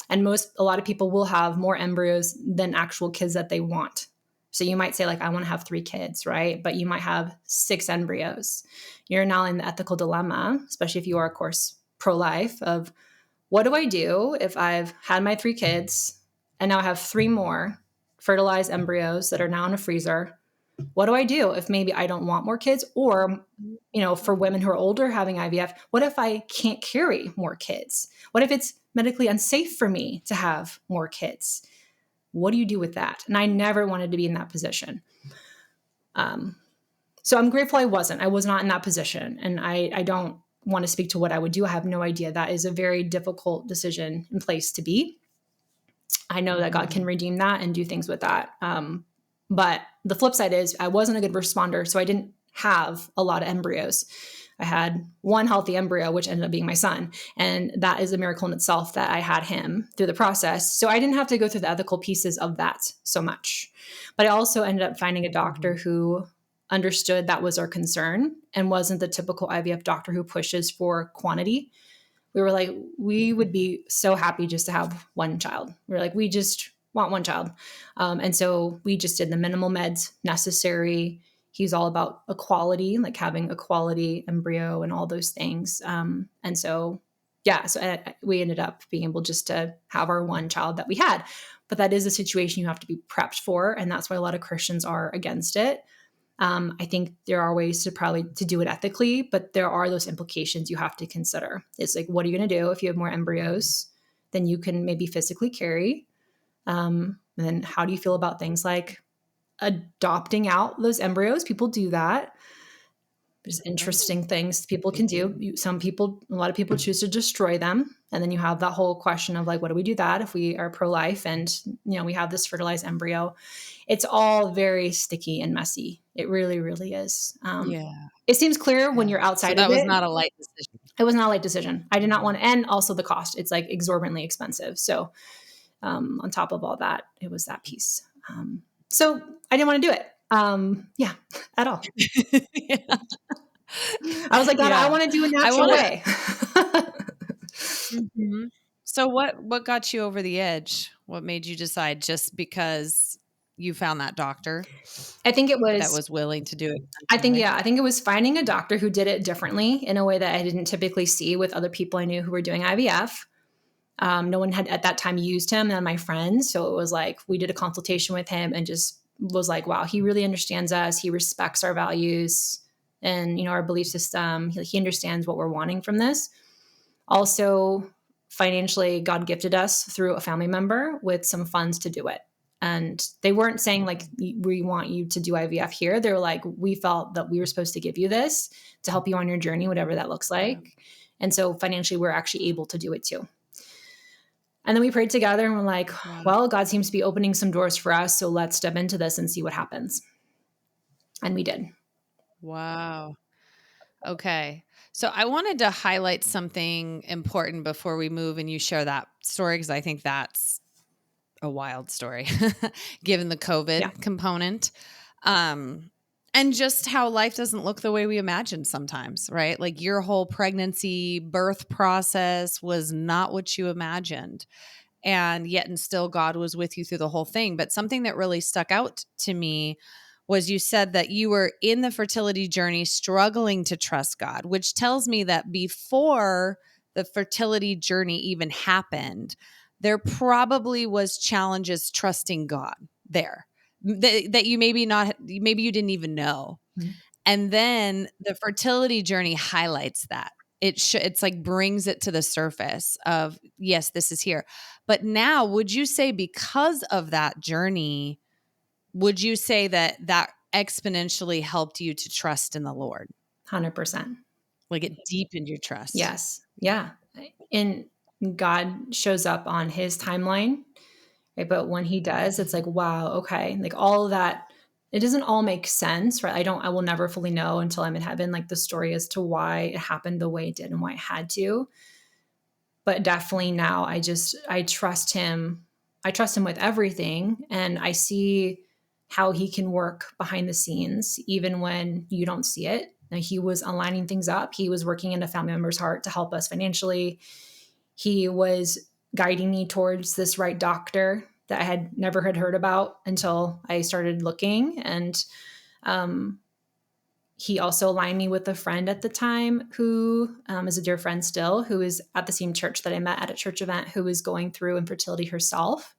And a lot of people will have more embryos than actual kids that they want. So you might say like, I want to have 3 kids, right? But you might have 6 embryos. You're now in the ethical dilemma, especially if you are, of course, pro-life, of what do I do if I've had my 3 kids and now I have 3 more fertilized embryos that are now in a freezer? What do I do if maybe I don't want more kids? Or, for women who are older having IVF, what if I can't carry more kids? What if it's medically unsafe for me to have more kids? What do you do with that? And I never wanted to be in that position. So I'm grateful I wasn't. I was not in that position. And I don't want to speak to what I would do. I have no idea. That is a very difficult decision and place to be. I know that God can redeem that and do things with that. But the flip side is I wasn't a good responder, so I didn't have a lot of embryos. I had 1 healthy embryo, which ended up being my son. And that is a miracle in itself that I had him through the process. So I didn't have to go through the ethical pieces of that so much. But I also ended up finding a doctor who understood that was our concern and wasn't the typical IVF doctor who pushes for quantity. We were like, we would be so happy just to have 1 child. We were like, we just want 1 child. And so we just did the minimal meds necessary. He's all about equality, like having a quality embryo and all those things. And so, we ended up being able just to have our 1 child that we had. But that is a situation you have to be prepped for. And that's why a lot of Christians are against it. I think there are ways to do it ethically, but there are those implications you have to consider. It's like, what are you going to do if you have more embryos than you can maybe physically carry? And then how do you feel about things like adopting out those embryos? People do that. There's interesting things people can do. A lot of people choose to destroy them. And then you have that whole question of like, what do we do that if we are pro-life and, we have this fertilized embryo? It's all very sticky and messy. It really, really is. It seems clear when you're outside of it. So that was not a light decision. It was not a light decision. I did not want to, and also the cost. It's like exorbitantly expensive. So on top of all that, it was that piece. So I didn't want to do it. At all. I was like, God, I want to do it natural way. So what got you over the edge? What made you decide just because you found that doctor? I think it was that was willing to do it. I think it was finding a doctor who did it differently in a way that I didn't typically see with other people I knew who were doing IVF. No one had at that time used him, and my friends. So it was like we did a consultation with him and just was like, wow, he really understands us. He respects our values and, our belief system. He understands what we're wanting from this. Also, financially, God gifted us through a family member with some funds to do it. And they weren't saying like, we want you to do IVF here. They were like, we felt that we were supposed to give you this to help you on your journey, whatever that looks like. And so financially, we're actually able to do it too. And then we prayed together and we're like, well, God seems to be opening some doors for us. So let's step into this and see what happens. And we did. Wow. Okay. So I wanted to highlight something important before we move and you share that story, because I think that's a wild story given the COVID component. And just how life doesn't look the way we imagined sometimes, right? Like your whole pregnancy, birth process was not what you imagined. And yet and still God was with you through the whole thing. But something that really stuck out to me was you said that you were in the fertility journey struggling to trust God, which tells me that before the fertility journey even happened, there probably was challenges trusting God there that you maybe you didn't even know. Mm-hmm. And then the fertility journey highlights that. It's like brings it to the surface of, yes, this is here. But now, would you say because of that journey, would you say that exponentially helped you to trust in the Lord? 100%. Like it deepened your trust? Yes. Yeah. And God shows up on his timeline, right? But when he does, it's like, wow, okay. Like all of that, it doesn't all make sense, right? I will never fully know until I'm in heaven, like the story as to why it happened the way it did and why it had to. but definitely now I trust him. I trust him with everything, and I see how he can work behind the scenes even when you don't see it. Now, he was aligning things up. He was working in a family member's heart to help us financially. He was guiding me towards this right doctor that I had never had heard about until I started looking. And um, he also aligned me with a friend at the time who is a dear friend still, who is at the same church that I met at a church event, who was going through infertility herself.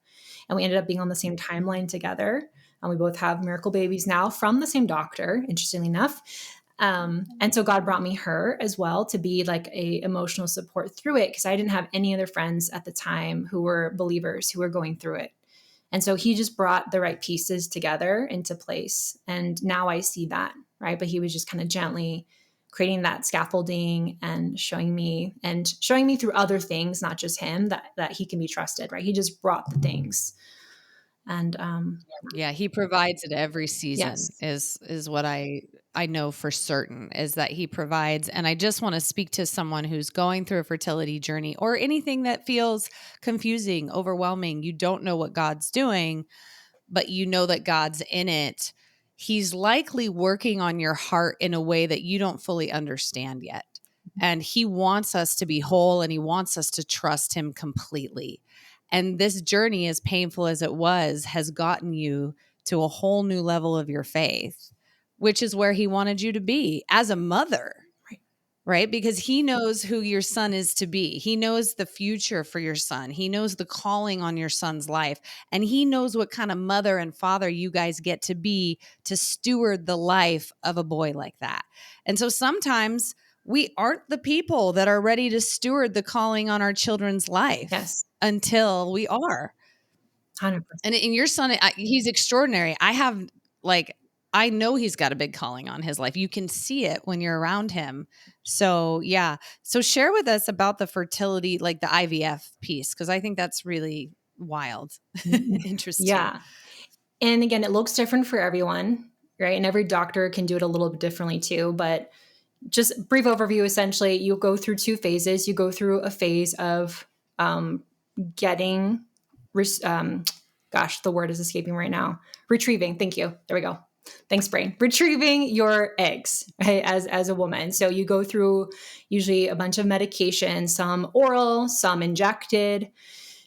And we ended up being on the same timeline together. And we both have miracle babies now from the same doctor, interestingly enough. And so God brought me her as well to be like a emotional support through it, because I didn't have any other friends at the time who were believers who were going through it. And so he just brought the right pieces together into place. And now I see that, right? But he was just kind of gently creating that scaffolding and showing me through other things, not just him, that he can be trusted, right? He just brought the things. And Yeah, he provides at every season yes. is what I know for certain, is that he provides. And I just want to speak to someone who's going through a fertility journey or anything that feels confusing, overwhelming. You don't know what God's doing, but you know that God's in it. He's likely working on your heart in a way that you don't fully understand yet. And he wants us to be whole, and he wants us to trust him completely. And this journey, as painful as it was, has gotten you to a whole new level of your faith, which is where he wanted you to be as a mother. Right? Because he knows who your son is to be. He knows the future for your son. He knows the calling on your son's life. And he knows what kind of mother and father you guys get to be to steward the life of a boy like that. And so sometimes we aren't the people that are ready to steward the calling on our children's life Yes. until we are. 100%. And in your son, he's extraordinary. I know he's got a big calling on his life. You can see it when you're around him. So, yeah. So share with us about the fertility, like the IVF piece, because I think that's really wild. Interesting. Yeah. And again, it looks different for everyone, right? And every doctor can do it a little bit differently too. But just brief overview, essentially, you go through two phases. You go through a phase of getting, the word is escaping right now. Retrieving. Thank you. There we go. Thanks, brain. Retrieving your eggs, right, as a woman. So you go through usually a bunch of medications, some oral, some injected,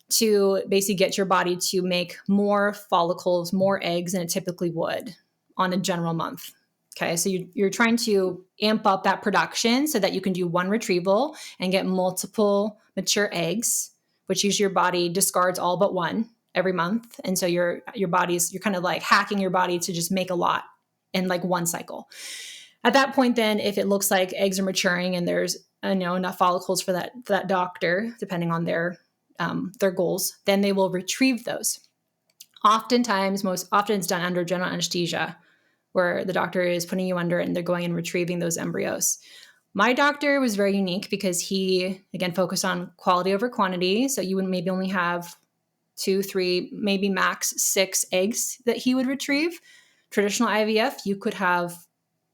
to basically get your body to make more follicles, more eggs than it typically would on a general month. Okay, so you're trying to amp up that production so that you can do one retrieval and get multiple mature eggs, which usually your body discards all but one every month. And so you're kind of like hacking your body to just make a lot in like one cycle. At that point, then, if it looks like eggs are maturing and there's enough follicles for that doctor, depending on their goals, then they will retrieve those. Oftentimes, most often it's done under general anesthesia, where the doctor is putting you under and they're going and retrieving those embryos. My doctor was very unique because he, again, focused on quality over quantity. So you would maybe only have 2, 3, maybe max 6 eggs that he would retrieve. Traditional IVF, you could have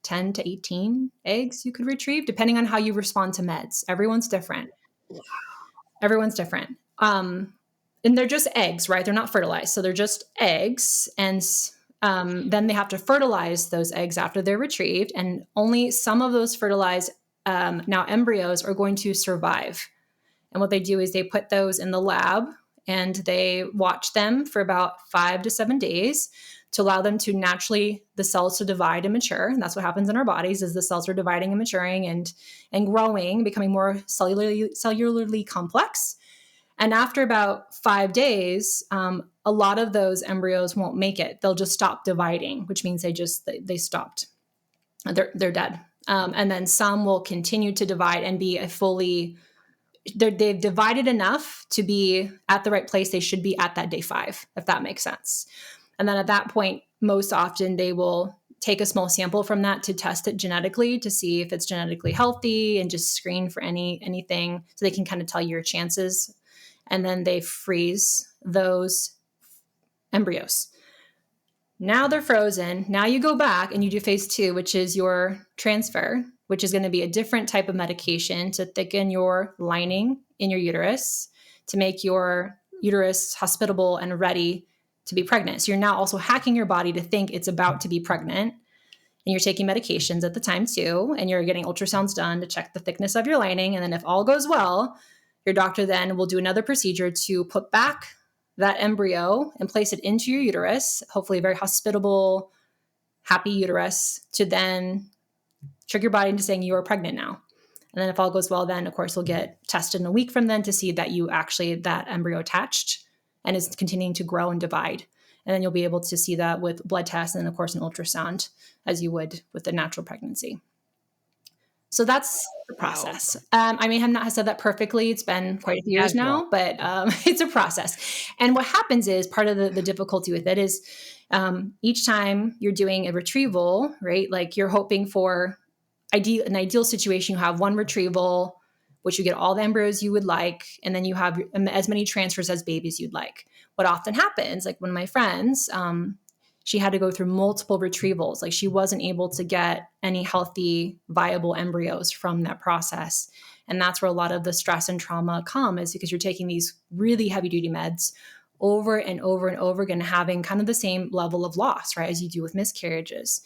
10 to 18 eggs you could retrieve, depending on how you respond to meds. Everyone's different. Everyone's different. And they're just eggs, right? They're not fertilized. So they're just eggs. And then they have to fertilize those eggs after they're retrieved. And only some of those fertilized now embryos are going to survive. And what they do is they put those in the lab and they watch them for about 5 to 7 days to allow them to naturally, the cells to divide and mature. And that's what happens in our bodies, is the cells are dividing and maturing and growing, becoming more cellularly complex. And after about 5 days, a lot of those embryos won't make it. They'll just stop dividing, which means they stopped. They're dead. And then some will continue to divide and be they've divided enough to be at the right place they should be at that day 5, if that makes sense. And then at that point, most often they will take a small sample from that to test it genetically to see if it's genetically healthy and just screen for anything so they can kind of tell you your chances. And then they freeze those embryos. Now they're frozen. Now you go back and you do phase 2, which is your transfer. which is going to be a different type of medication to thicken your lining in your uterus to make your uterus hospitable and ready to be pregnant. So you're now also hacking your body to think it's about to be pregnant. And you're taking medications at the time too, and you're getting ultrasounds done to check the thickness of your lining. And then if all goes well, your doctor then will do another procedure to put back that embryo and place it into your uterus, hopefully a very hospitable, happy uterus, to then trick your body into saying you are pregnant now. And then if all goes well, then of course we'll get tested in a week from then to see that you actually, that embryo attached and is continuing to grow and divide. And then you'll be able to see that with blood tests and of course an ultrasound, as you would with a natural pregnancy. So that's the process. I may have not said that perfectly. It's been quite a few years now, but it's a process. And what happens is part of the difficulty with it is each time you're doing a retrieval, right? Like you're hoping for an ideal situation. You have one retrieval, which you get all the embryos you would like, and then you have as many transfers as babies you'd like. What often happens, like one of my friends, she had to go through multiple retrievals. Like she wasn't able to get any healthy, viable embryos from that process. And that's where a lot of the stress and trauma come, is because you're taking these really heavy duty meds over and over and over again, having kind of the same level of loss, right, as you do with miscarriages.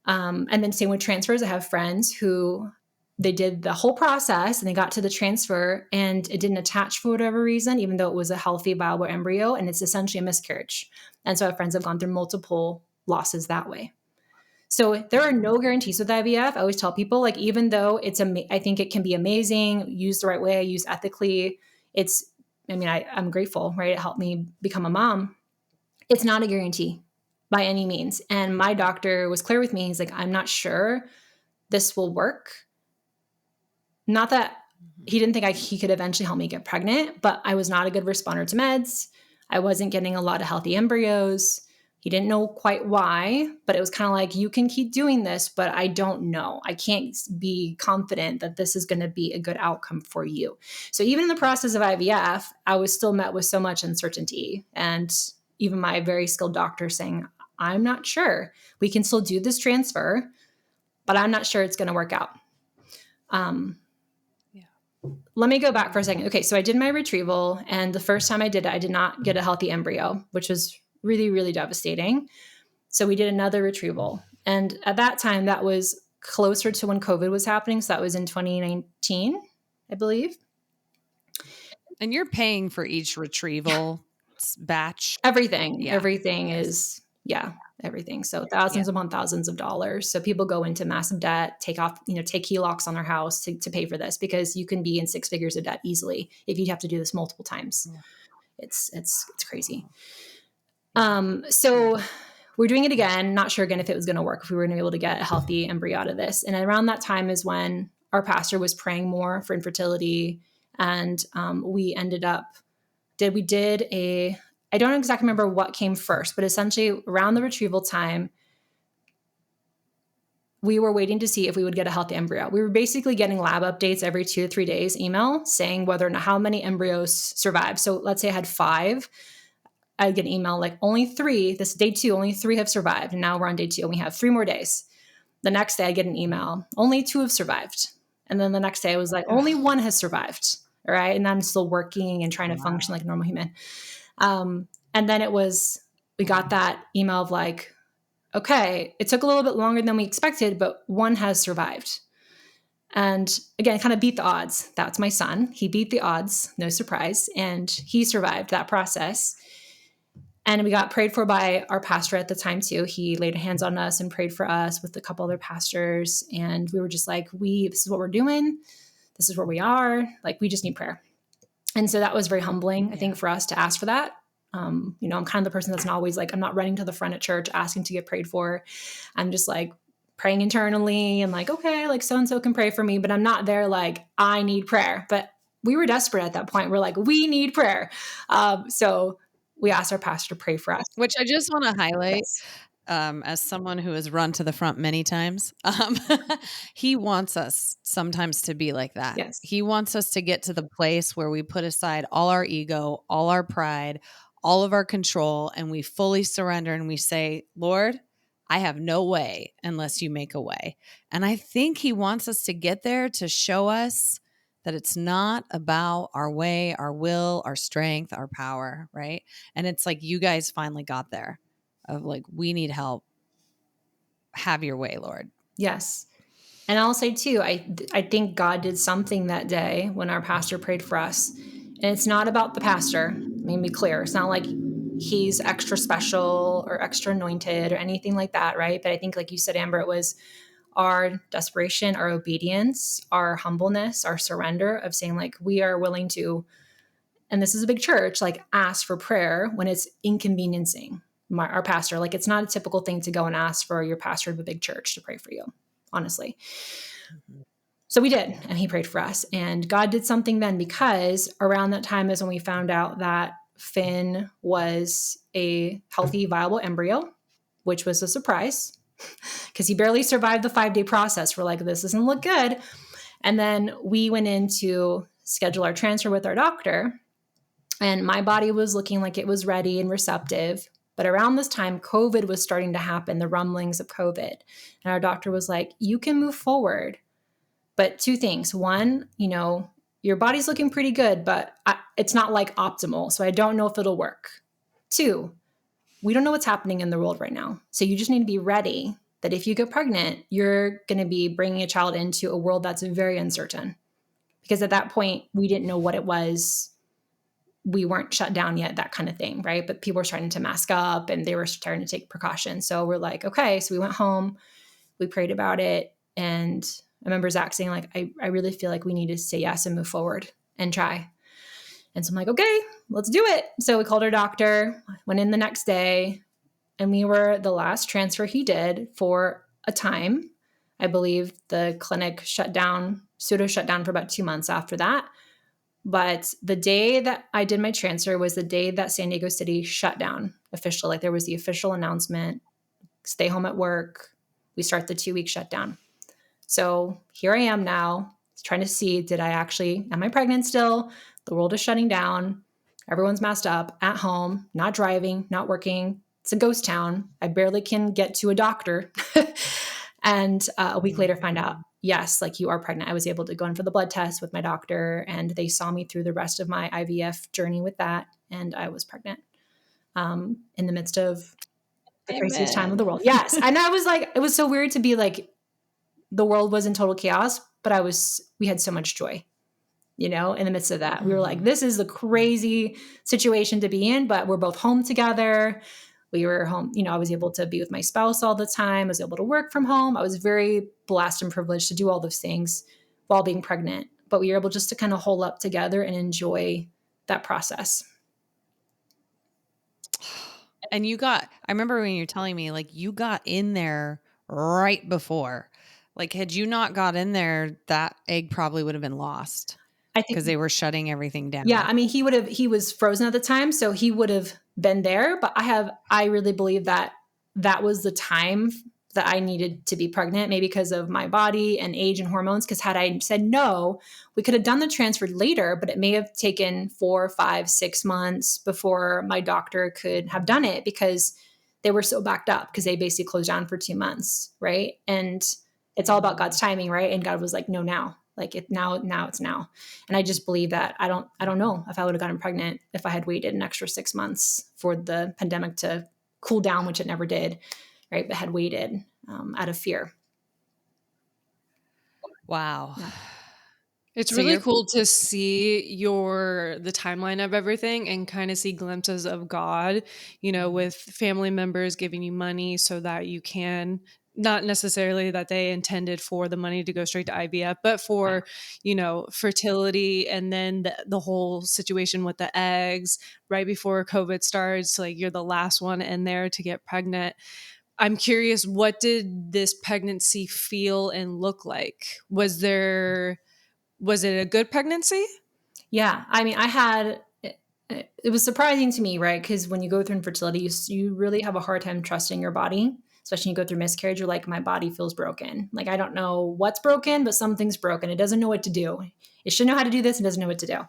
And then same with transfers. I have friends who they did the whole process and they got to the transfer and it didn't attach for whatever reason, even though it was a healthy, viable embryo, and it's essentially a miscarriage. And so I have friends that have gone through multiple losses that way. So there are no guarantees with IVF. I always tell people, like, even though I think it can be amazing, used the right way, used ethically, I'm grateful, right? It helped me become a mom. It's not a guarantee by any means. And my doctor was clear with me. He's like, I'm not sure this will work. Not that he didn't think he could eventually help me get pregnant, but I was not a good responder to meds. I wasn't getting a lot of healthy embryos. He didn't know quite why, but it was kind of like, you can keep doing this, but I don't know. I can't be confident that this is going to be a good outcome for you. So even in the process of IVF, I was still met with so much uncertainty. And even my very skilled doctor saying, I'm not sure. We can still do this transfer, but I'm not sure it's going to work out. Let me go back for a second. Okay, so I did my retrieval, and the first time I did it, I did not get a healthy embryo, which was really, really devastating. So we did another retrieval. And at that time, that was closer to when COVID was happening. So that was in 2019, I believe. And you're paying for each retrieval batch? Everything. Yeah. Everything is, everything. So thousands upon thousands of dollars. So people go into massive debt, take HELOCs on their house to pay for this, because you can be in six figures of debt easily if you have to do this multiple times. Yeah. It's crazy. So we're doing it again, not sure again if it was going to work, if we were going to be able to get a healthy embryo out of this. And around that time is when our pastor was praying more for infertility. And we ended up, I don't exactly remember what came first, but essentially around the retrieval time, we were waiting to see if we would get a healthy embryo. We were basically getting lab updates every 2 to 3 days, email saying whether or not how many embryos survived. So let's say I had 5. I'd get an email like only 3, this is day 2, only 3 have survived. And now we're on day 2 and we have 3 more days. The next day I get an email, only 2 have survived. And then the next day I was like, only 1 has survived. All right. And I'm still working and trying to function like a normal human. And then we got that email of like, okay, it took a little bit longer than we expected, but 1 has survived. And again, kind of beat the odds. That's my son. He beat the odds, no surprise. And he survived that process. And we got prayed for by our pastor at the time too. He laid hands on us and prayed for us with a couple other pastors. And we were just like, this is what we're doing. This is where we are. Like, we just need prayer. And so that was very humbling, I think, for us to ask for that. I'm kind of the person that's not always like, I'm not running to the front at church asking to get prayed for. I'm just like praying internally and like, okay, like so-and-so can pray for me, but I'm not there like, I need prayer. But we were desperate at that point. We're like, we need prayer. So we asked our pastor to pray for us. Which I just want to highlight. As someone who has run to the front many times, he wants us sometimes to be like that. Yes. He wants us to get to the place where we put aside all our ego, all our pride, all of our control, and we fully surrender and we say, Lord, I have no way unless you make a way. And I think he wants us to get there to show us that it's not about our way, our will, our strength, our power, right? And it's like you guys finally got there of like, we need help. Have your way, Lord. Yes. And I'll say too, I think God did something that day when our pastor prayed for us. And it's not about the pastor. Let me be clear. It's not like he's extra special or extra anointed or anything like that, right? But I think, like you said, Amber, it was our desperation, our obedience, our humbleness, our surrender of saying, like, we are willing to, and this is a big church, like, ask for prayer when it's inconveniencing our pastor. Like, it's not a typical thing to go and ask for your pastor of a big church to pray for you, honestly. So we did, and he prayed for us. And God did something then, because around that time is when we found out that Finn was a healthy, viable embryo, which was a surprise because he barely survived the 5-day process. We're like, this doesn't look good. And then we went in to schedule our transfer with our doctor, and my body was looking like it was ready and receptive. But around this time, COVID was starting to happen, the rumblings of COVID. And our doctor was like, you can move forward. But two things. One, your body's looking pretty good, but it's not like optimal. So I don't know if it'll work. Two, we don't know what's happening in the world right now. So you just need to be ready that if you get pregnant, you're going to be bringing a child into a world that's very uncertain. Because at that point, we didn't know what it was. We weren't shut down yet, that kind of thing, right? But people were starting to mask up and they were starting to take precautions. So we're like, okay. So we went home, we prayed about it, and I remember Zach saying, like, I really feel like we need to say yes and move forward and try. And so I'm like, okay, let's do it. So we called our doctor, went in the next day, and we were the last transfer he did for a time. I believe the clinic pseudo shut down for about 2 months after that. But the day that I did my transfer was the day that San Diego City shut down officially. Like, there was the official announcement, stay home at work. We start the 2-week shutdown. So here I am now trying to see, am I pregnant still? The world is shutting down. Everyone's masked up at home, not driving, not working. It's a ghost town. I barely can get to a doctor. And a week later find out, yes, like, you are pregnant. I was able to go in for the blood test with my doctor, and they saw me through the rest of my IVF journey with that. And I was pregnant in the midst of the craziest time of the world. Yes. And I was like, it was so weird to be like, the world was in total chaos, but we had so much joy, in the midst of that. We were like, this is the crazy situation to be in, but we're both home together. We were home, I was able to be with my spouse all the time. I was able to work from home. I was very blessed and privileged to do all those things while being pregnant, but we were able just to kind of hold up together and enjoy that process. And I remember when you're telling me, like, you got in there right before. Like, had you not got in there, that egg probably would have been lost. I think, because they were shutting everything down. Yeah, I mean, he was frozen at the time, so he would have been there. But I really believe that was the time that I needed to be pregnant, maybe because of my body and age and hormones. Because had I said no, we could have done the transfer later, but it may have taken 4, 5, 6 months before my doctor could have done it, because they were so backed up, because they basically closed down for 2 months, right? And it's all about God's timing, right? And God was like, no, now. Like, now it's now. And I just believe that I don't know if I would have gotten pregnant if I had waited an extra 6 months for the pandemic to cool down, which it never did, right? But had waited out of fear. Wow. Yeah. It's really cool to see the timeline of everything and kind of see glimpses of God, with family members giving you money so that you can, not necessarily that they intended for the money to go straight to IVF, but for, fertility. And then the whole situation with the eggs right before COVID starts, like, you're the last one in there to get pregnant. I'm curious, what did this pregnancy feel and look like? Was it a good pregnancy? Yeah. I mean, it was surprising to me, right? Because when you go through infertility, you really have a hard time trusting your body, especially when you go through miscarriage. You're like, my body feels broken. Like, I don't know what's broken, but something's broken. It doesn't know what to do. It should know how to do this and doesn't know what to do.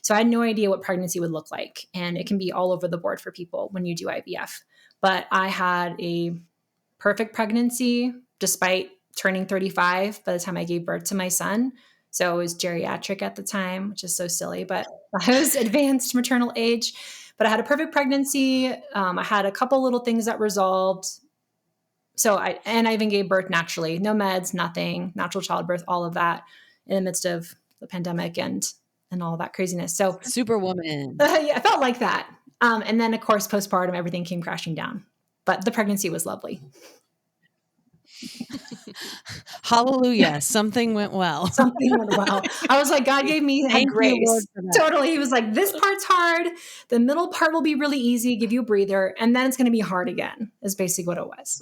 So I had no idea what pregnancy would look like. And it can be all over the board for people when you do IVF. But I had a perfect pregnancy despite turning 35 by the time I gave birth to my son. So I was geriatric at the time, which is so silly, but I was advanced maternal age. But I had a perfect pregnancy. I had a couple little things that resolved. So I even gave birth naturally, no meds, nothing, natural childbirth, all of that in the midst of the pandemic and all that craziness. So Superwoman. yeah, I felt like that. And then of course, postpartum, everything came crashing down, but the pregnancy was lovely. Hallelujah. Something went well. Something went well. I was like, God gave me Thank you, Lord, grace. for that. Totally. He was like, this part's hard. The middle part will be really easy, give you a breather. And then it's going to be hard again, is basically what it was.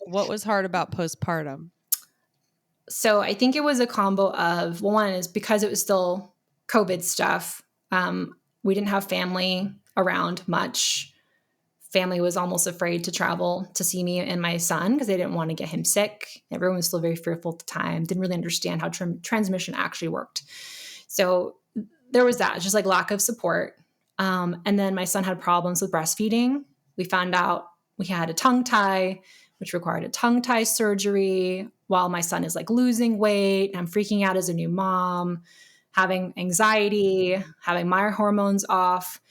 What was hard about postpartum? So I think it was a combo of, well, one is because it was still COVID stuff. We didn't have family around much. Family was almost afraid to travel to see me and my son because they didn't want to get him sick. Everyone was still very fearful at the time, didn't really understand how transmission actually worked. So there was that, just like lack of support. And then my son had problems with breastfeeding. We found out we had a tongue tie, which required a tongue tie surgery while my son is like losing weight. And I'm freaking out as a new mom, having anxiety, having my hormones off.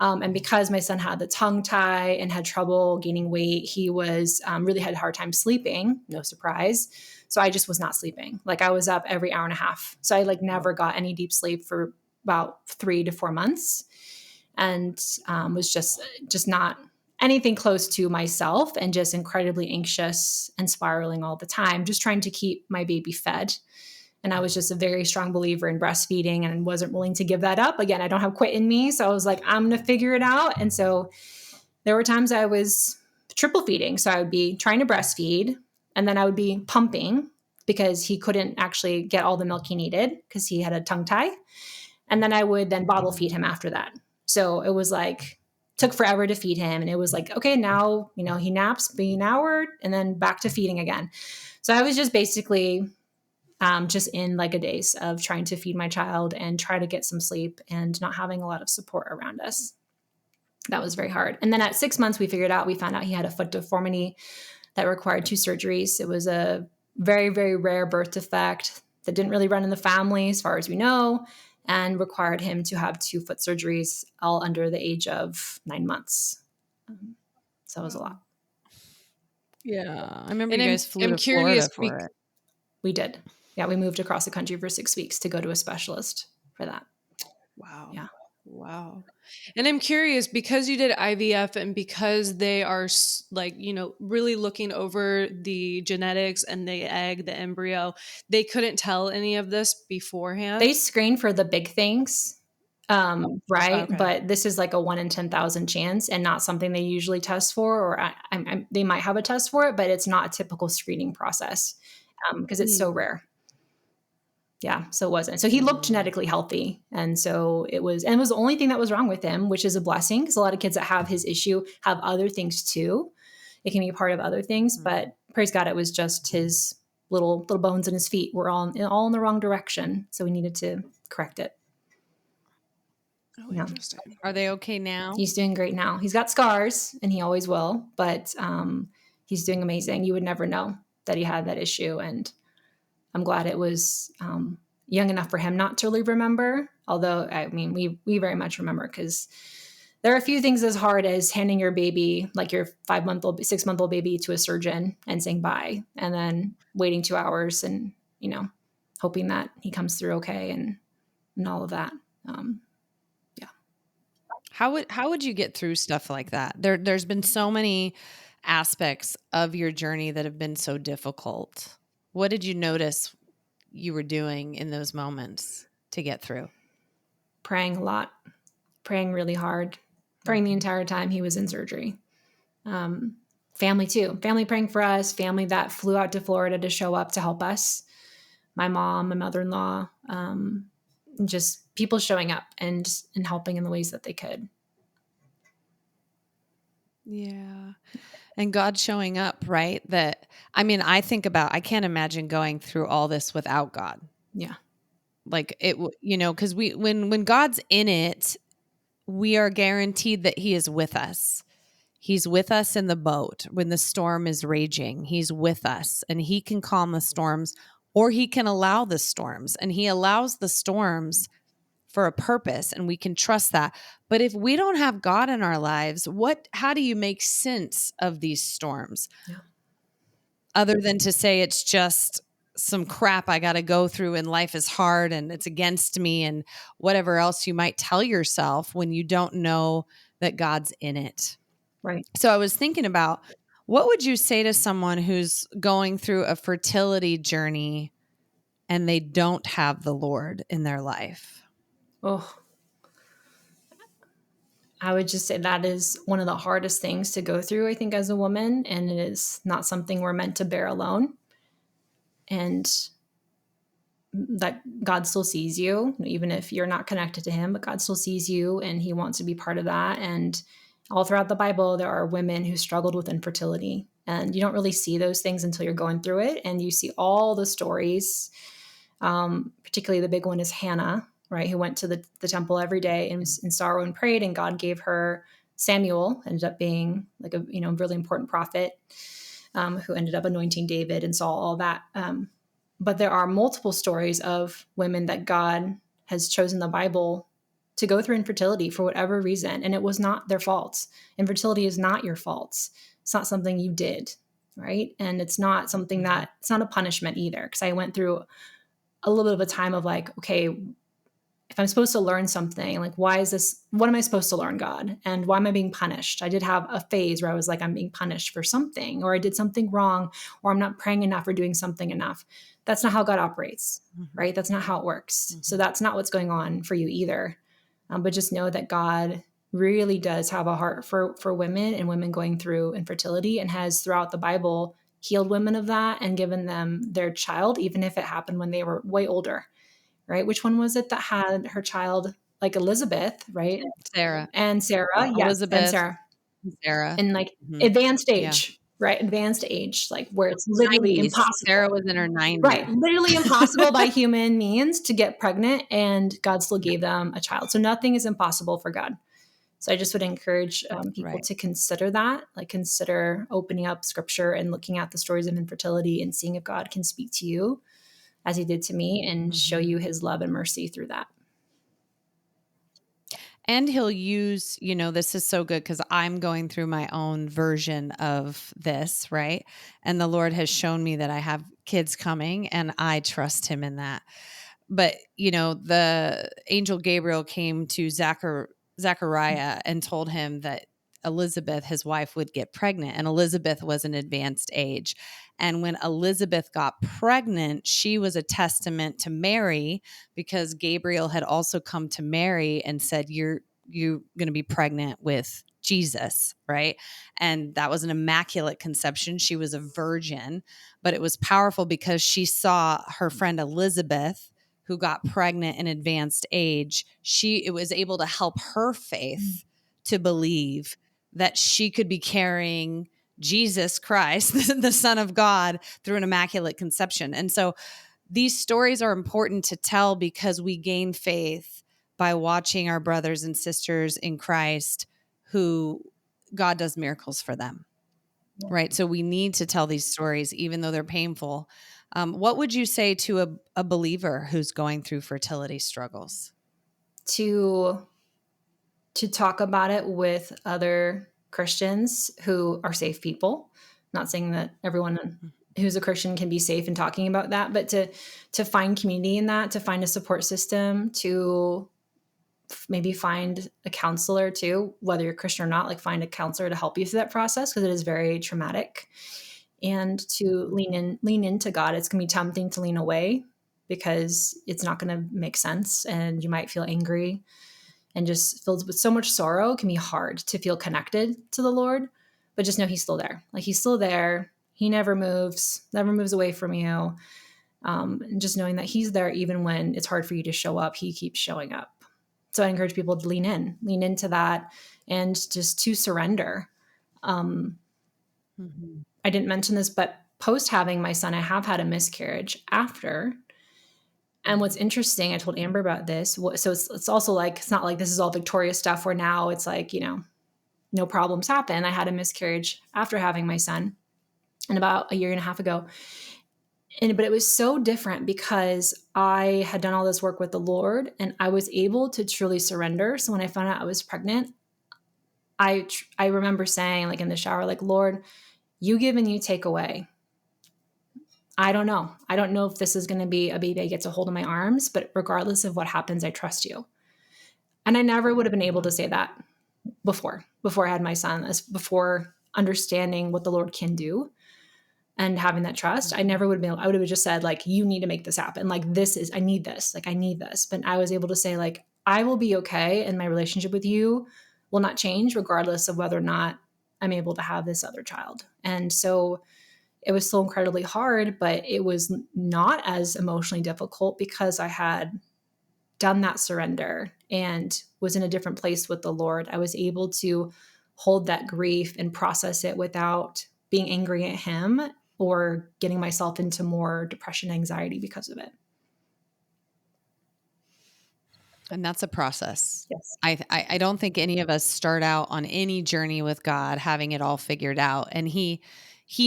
And because my son had the tongue tie and had trouble gaining weight, he was really had a hard time sleeping. No surprise. So I just was not sleeping. Like I was up every hour and a half. So I like never got any deep sleep for about 3 to 4 months, and was just not anything close to myself, and just incredibly anxious and spiraling all the time, just trying to keep my baby fed. And I was just a very strong believer in breastfeeding and wasn't willing to give that up. Again, I don't have quit in me. So I was like, I'm going to figure it out. And so there were times I was triple feeding. So I would be trying to breastfeed, and then I would be pumping because he couldn't actually get all the milk he needed because he had a tongue tie. And then I would then bottle feed him after that. So it was like, took forever to feed him. And it was like, okay, now, he naps, be an hour, and then back to feeding again. So I was just basically just in like a daze of trying to feed my child and try to get some sleep and not having a lot of support around us. That was very hard. And then at 6 months, we found out he had a foot deformity that required 2 surgeries. It was a very, very rare birth defect that didn't really run in the family as far as we know, and required him to have 2 foot surgeries all under the age of 9 months. So it was a lot. Yeah. I remember you guys flew to Florida for it. We did. Yeah, we moved across the country for 6 weeks to go to a specialist for that. Wow. Yeah. Wow. And I'm curious, because you did IVF and because they are like, really looking over the genetics and the egg, the embryo, they couldn't tell any of this beforehand? They screen for the big things, right? Okay. But this is like a 1 in 10,000 chance and not something they usually test for, or they might have a test for it, but it's not a typical screening process because it's so rare. Yeah, so it wasn't. So he looked genetically healthy. And so it was the only thing that was wrong with him, which is a blessing because a lot of kids that have his issue have other things too. It can be a part of other things, but praise God, it was just his little bones in his feet were all in the wrong direction. So we needed to correct it. Oh, interesting. Are they okay now? He's doing great now. He's got scars and he always will, but he's doing amazing. You would never know that he had that issue. And I'm glad it was young enough for him not to really remember. Although, I mean, we very much remember because there are a few things as hard as handing your baby, like your 5-month-old, 6-month-old baby, to a surgeon and saying bye, and then waiting 2 hours and, hoping that he comes through okay and all of that. Yeah. How would you get through stuff like that? There's been so many aspects of your journey that have been so difficult. What did you notice you were doing in those moments to get through? Praying a lot, praying really hard, praying the entire time he was in surgery. Family too, family praying for us, family that flew out to Florida to show up to help us. My mom, my mother-in-law, just people showing up and helping in the ways that they could. Yeah. And God showing up, right? I think about, I can't imagine going through all this without God. Yeah. Like it, because when God's in it, we are guaranteed that he is with us. He's with us in the boat when the storm is raging. He's with us, and he can calm the storms, or he can allow the storms, and he allows the storms for a purpose, and we can trust that. But if we don't have God in our lives, how do you make sense of these storms? Yeah. Other than to say it's just some crap I got to go through and life is hard and it's against me and whatever else you might tell yourself when you don't know that God's in it. Right. So I was thinking about, what would you say to someone who's going through a fertility journey and they don't have the Lord in their life? Oh, I would just say that is one of the hardest things to go through, I think, as a woman. And it is not something we're meant to bear alone. And that God still sees you, even if you're not connected to him, but God still sees you and he wants to be part of that. And all throughout the Bible, there are women who struggled with infertility. And you don't really see those things until you're going through it. And you see all the stories, particularly the big one is Hannah, right? Who went to the temple every day and was in sorrow and prayed, and God gave her Samuel, ended up being like a really important prophet, who ended up anointing David and Saul, all that. But there are multiple stories of women that God has chosen the Bible to go through infertility for whatever reason, and it was not their fault. Infertility is not your fault. It's not something you did, right? And it's not something that, it's not a punishment either, because I went through a little bit of a time of like, okay, if I'm supposed to learn something, like, why is this, what am I supposed to learn, God? And why am I being punished? I did have a phase where I was like, I'm being punished for something, or I did something wrong, or I'm not praying enough or doing something enough. That's not how God operates, right? That's not how it works. So that's not what's going on for you either. But just know that God really does have a heart for women and women going through infertility, and has throughout the Bible healed women of that and given them their child, even if it happened when they were way older, right? Which one was it that had her child, like Elizabeth, right? Sarah. And Sarah, yes, and Elizabeth, Sarah. in like Mhm. advanced Yeah. age, right? Advanced age, like where it's literally 90s. impossible. Sarah was in her 90s. Right. Literally impossible by human means to get pregnant, and God still gave them a child. So nothing is impossible for God. So I just would encourage people Right. to consider that, like consider opening up scripture and looking at the stories of infertility and seeing if God can speak to you as he did to me and show you his love and mercy through that. And he'll use, this is so good because I'm going through my own version of this, right? And the Lord has shown me that I have kids coming, and I trust him in that. But, the angel Gabriel came to Zechariah and told him that Elizabeth, his wife, would get pregnant, and Elizabeth was an advanced age. And when Elizabeth got pregnant, she was a testament to Mary, because Gabriel had also come to Mary and said, you're going to be pregnant with Jesus, right? And that was an immaculate conception. She was a virgin, but it was powerful because she saw her friend Elizabeth, who got pregnant in advanced age. It was able to help her faith to believe that she could be carrying Jesus Christ, the Son of God, through an immaculate conception. And so these stories are important to tell because we gain faith by watching our brothers and sisters in Christ who God does miracles for them, right? So we need to tell these stories, even though they're painful. What would you say to a believer who's going through fertility struggles? To talk about it with other Christians who are safe people. Not saying that everyone who's a Christian can be safe in talking about that, but to find community in that, to find a support system, to maybe find a counselor too, whether you're Christian or not, like find a counselor to help you through that process, because it is very traumatic. And to lean into God. It's going to be tempting to lean away because it's not going to make sense, and you might feel angry and just filled with so much sorrow. It can be hard to feel connected to the Lord, but just know he's still there. Like, he's still there. He never moves away from you. And just knowing that he's there, even when it's hard for you to show up, he keeps showing up. So I encourage people to lean into that, and just to surrender. I didn't mention this, but post having my son, I have had a miscarriage after. And what's interesting, I told Amber about this. So it's also like, it's not like this is all Victoria stuff where now it's like, no problems happen. I had a miscarriage after having my son, and about a year and a half ago. But it was so different because I had done all this work with the Lord, and I was able to truly surrender. So when I found out I was pregnant, I remember saying, like in the shower, like, Lord, you give and you take away. I don't know. I don't know if this is going to be a baby I get to hold in my arms, but regardless of what happens, I trust you. And I never would have been able to say that before I had my son, before understanding what the Lord can do and having that trust. I never would have been able, I would have just said, like, you need to make this happen. Like, I need this. Like, I need this. But I was able to say, like, I will be okay. And my relationship with you will not change regardless of whether or not I'm able to have this other child. And so it was so incredibly hard, but it was not as emotionally difficult because I had done that surrender and was in a different place with the Lord. I was able to hold that grief and process it without being angry at him or getting myself into more depression, anxiety because of it. And that's a process. Yes. I don't think any of us start out on any journey with God having it all figured out. And he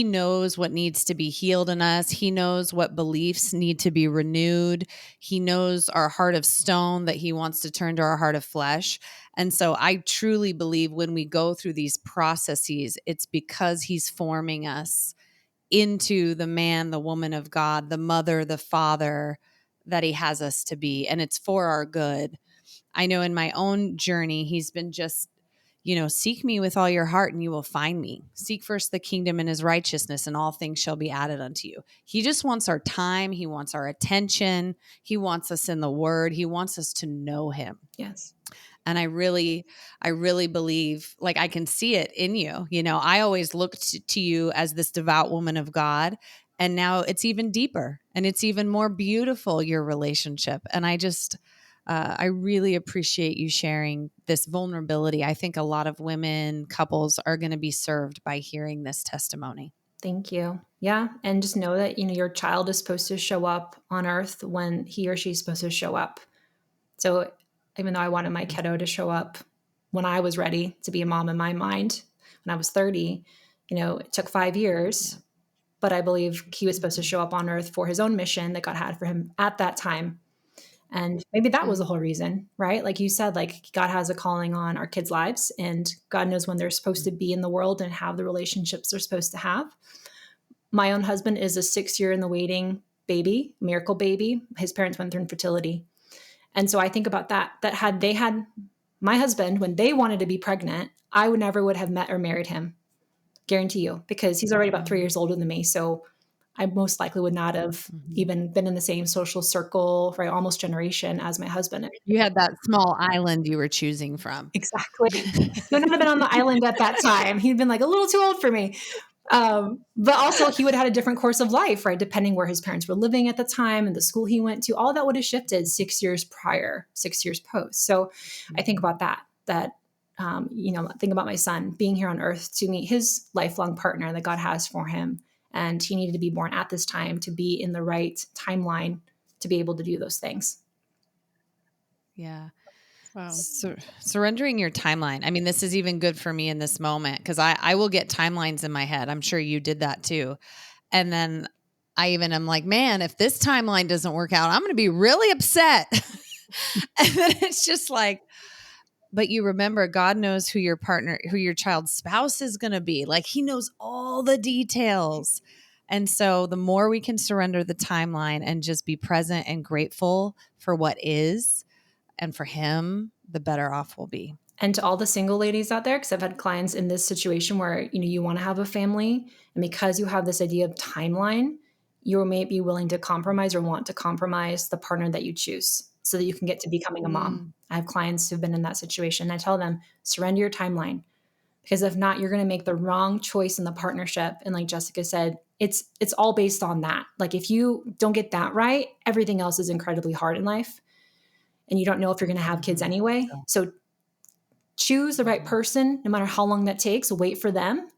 knows what needs to be healed in us. He knows what beliefs need to be renewed. He knows our heart of stone that he wants to turn to our heart of flesh. And so I truly believe when we go through these processes, it's because he's forming us into the man, the woman of God, the mother, the father that he has us to be. And it's for our good. I know in my own journey, he's been just, seek me with all your heart and you will find me. Seek first the kingdom and his righteousness, and all things shall be added unto you. He just wants our time. He wants our attention. He wants us in the word. He wants us to know him. Yes. And I really believe, like, I can see it in you. I always looked to you as this devout woman of God. And now it's even deeper and it's even more beautiful, your relationship. And I really appreciate you sharing this vulnerability. I think a lot of women, couples are going to be served by hearing this testimony. Thank you. Yeah. And just know that, your child is supposed to show up on earth when he or she's supposed to show up. So even though I wanted my kiddo to show up when I was ready to be a mom in my mind, when I was 30, it took 5 years, but I believe he was supposed to show up on earth for his own mission that God had for him at that time. And maybe that was the whole reason, right? Like you said, like God has a calling on our kids' lives, and God knows when they're supposed to be in the world and have the relationships they're supposed to have. My own husband is a 6-year in the waiting baby, miracle baby. His parents went through infertility. And so I think about that had they had my husband, when they wanted to be pregnant, I would never would have met or married him. Guarantee you, because he's already about 3 years older than me. So I most likely would not have even been in the same social circle, right? Almost generation as my husband. You had that small island you were choosing from. Exactly. He would not have been on the island at that time. He'd been like a little too old for me. But also he would have had a different course of life, right? Depending where his parents were living at the time and the school he went to, all that would have shifted 6 years prior, 6 years post. So I think about that, think about my son being here on earth to meet his lifelong partner that God has for him. And he needed to be born at this time to be in the right timeline to be able to do those things. Yeah. Wow. Surrendering your timeline. I mean, this is even good for me in this moment because I will get timelines in my head. I'm sure you did that too. And then I even am like, man, if this timeline doesn't work out, I'm going to be really upset. And then it's just like, but you remember God knows who your partner, who your child's spouse is going to be. Like he knows all the details. And so the more we can surrender the timeline and just be present and grateful for what is, and for him, the better off we'll be. And to all the single ladies out there, because I've had clients in this situation where, you want to have a family, and because you have this idea of timeline, you may be willing to compromise or want to compromise the partner that you choose so that you can get to becoming a mom. I have clients who've been in that situation. I tell them, surrender your timeline, because if not, you're going to make the wrong choice in the partnership. And like Jessica said, it's all based on that. Like if you don't get that right, everything else is incredibly hard in life. And you don't know if you're going to have kids anyway. So choose the right person, no matter how long that takes. Wait for them.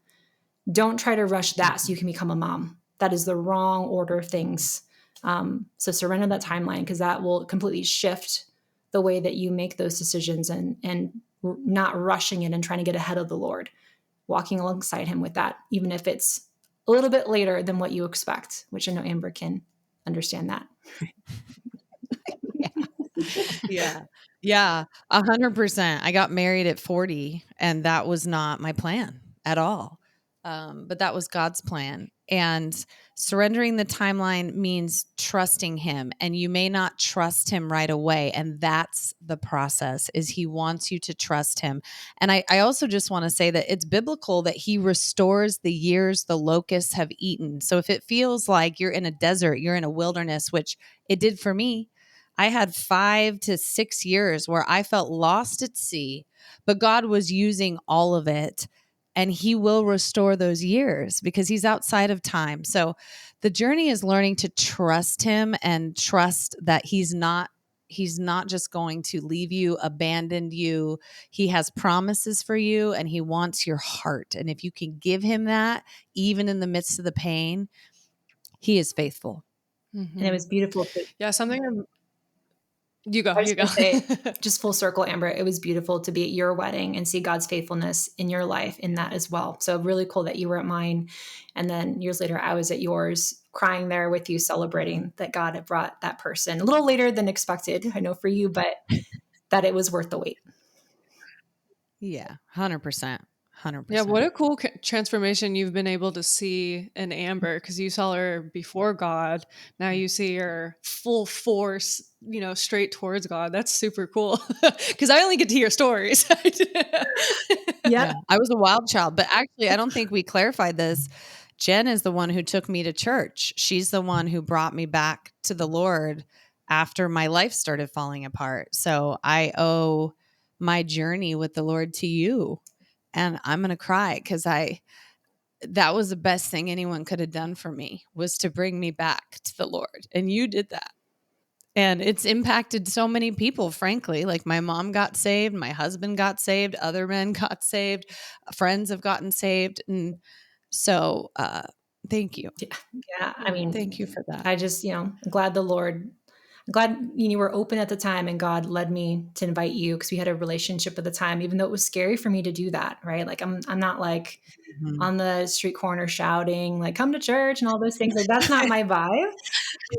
Don't try to rush that so you can become a mom. That is the wrong order of things. So surrender that timeline, because that will completely shift the way that you make those decisions, and not rushing it and trying to get ahead of the Lord, walking alongside him with that, even if it's a little bit later than what you expect, which I know Amber can understand that. Yeah. Yeah. 100%. I got married at 40, and that was not my plan at all. But that was God's plan. And surrendering the timeline means trusting him. And you may not trust him right away. And that's the process, is he wants you to trust him. And I also just want to say that it's biblical that he restores the years the locusts have eaten. So if it feels like you're in a desert, you're in a wilderness, which it did for me, I had 5 to 6 years where I felt lost at sea, but God was using all of it, and he will restore those years because he's outside of time. So the journey is learning to trust him and trust that he's not just going to leave you, abandon you. He has promises for you, and he wants your heart. And if you can give him that, even in the midst of the pain, he is faithful. And it was beautiful. Yeah, something you go, I was you go. going to say, just full circle, Amber, it was beautiful to be at your wedding and see God's faithfulness in your life in that as well. So really cool that you were at mine. And then years later, I was at yours, crying there with you, celebrating that God had brought that person a little later than expected, I know for you, but that it was worth the wait. Yeah, 100%. 100%. Yeah, what a cool transformation you've been able to see in Amber, because you saw her before God. Now you see her full force, straight towards God. That's super cool, because I only get to hear stories. Yeah. I was a wild child, but actually, I don't think we clarified this. Jen is the one who took me to church. She's the one who brought me back to the Lord after my life started falling apart. So I owe my journey with the Lord to you. And I'm going to cry because that was the best thing anyone could have done for me, was to bring me back to the Lord. And you did that. And it's impacted so many people, frankly. Like, my mom got saved, my husband got saved, other men got saved, friends have gotten saved. And so thank you. Yeah. I mean, Thank you for that. I just, I'm glad I'm glad you were open at the time and God led me to invite you, because we had a relationship at the time, even though it was scary for me to do that. Right. Like I'm not like on the street corner shouting, like, come to church and all those things. Like, that's not my vibe.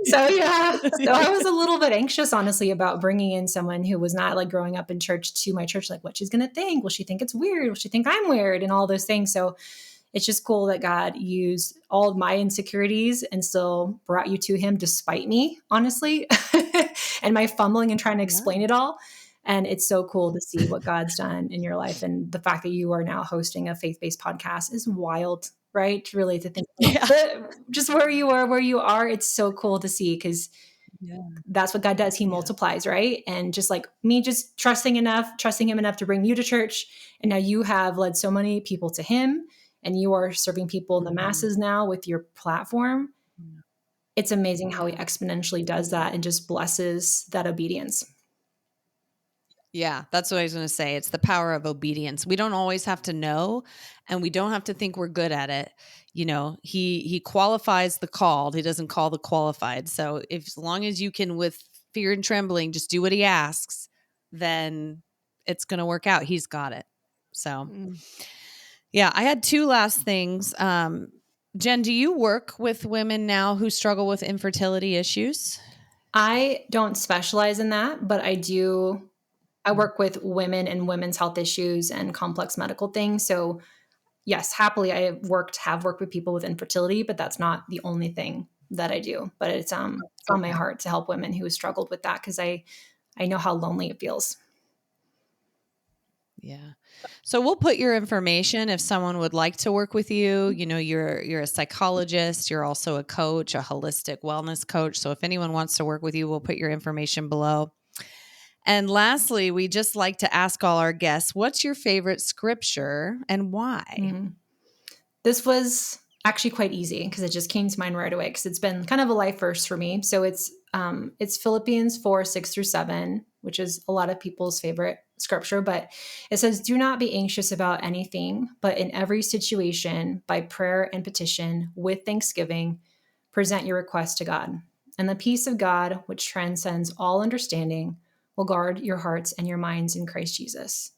So yeah. So I was a little bit anxious, honestly, about bringing in someone who was not like growing up in church to my church, like what she's going to think. Will she think it's weird? Will she think I'm weird? And all those things. So it's just cool that God used all of my insecurities and still brought you to him despite me, honestly, and my fumbling and trying to explain it all. And it's so cool to see what God's done in your life. And the fact that you are now hosting a faith-based podcast is wild, right? Really, to think just where you are, where you are. It's so cool to see, because that's what God does. He multiplies, right? And just like me, just trusting him enough to bring you to church. And now you have led so many people to him, and you are serving people in the masses now with your platform. It's amazing how he exponentially does that and just blesses that obedience. Yeah, that's what I was going to say. It's the power of obedience. We don't always have to know, and we don't have to think we're good at it. He qualifies the called. He doesn't call the qualified. So as long as you can, with fear and trembling, just do what he asks, then it's going to work out. He's got it. So yeah, I had 2 last things. Jen, do you work with women now who struggle with infertility issues? I don't specialize in that, but I do. I work with women and women's health issues and complex medical things. So yes, happily, I have worked with people with infertility, but that's not the only thing that I do. But it's on my heart to help women who have struggled with that, because I know how lonely it feels. Yeah. So we'll put your information if someone would like to work with you. You're a psychologist. You're also a coach, a holistic wellness coach. So if anyone wants to work with you, we'll put your information below. And lastly, we just like to ask all our guests, what's your favorite scripture and why? This was actually quite easy, because it just came to mind right away, because it's been kind of a life verse for me. So it's Philippians 4:6-7, which is a lot of people's favorite scripture, but it says, do not be anxious about anything, but in every situation, by prayer and petition, with thanksgiving, present your request to God. And the peace of God, which transcends all understanding, will guard your hearts and your minds in Christ Jesus.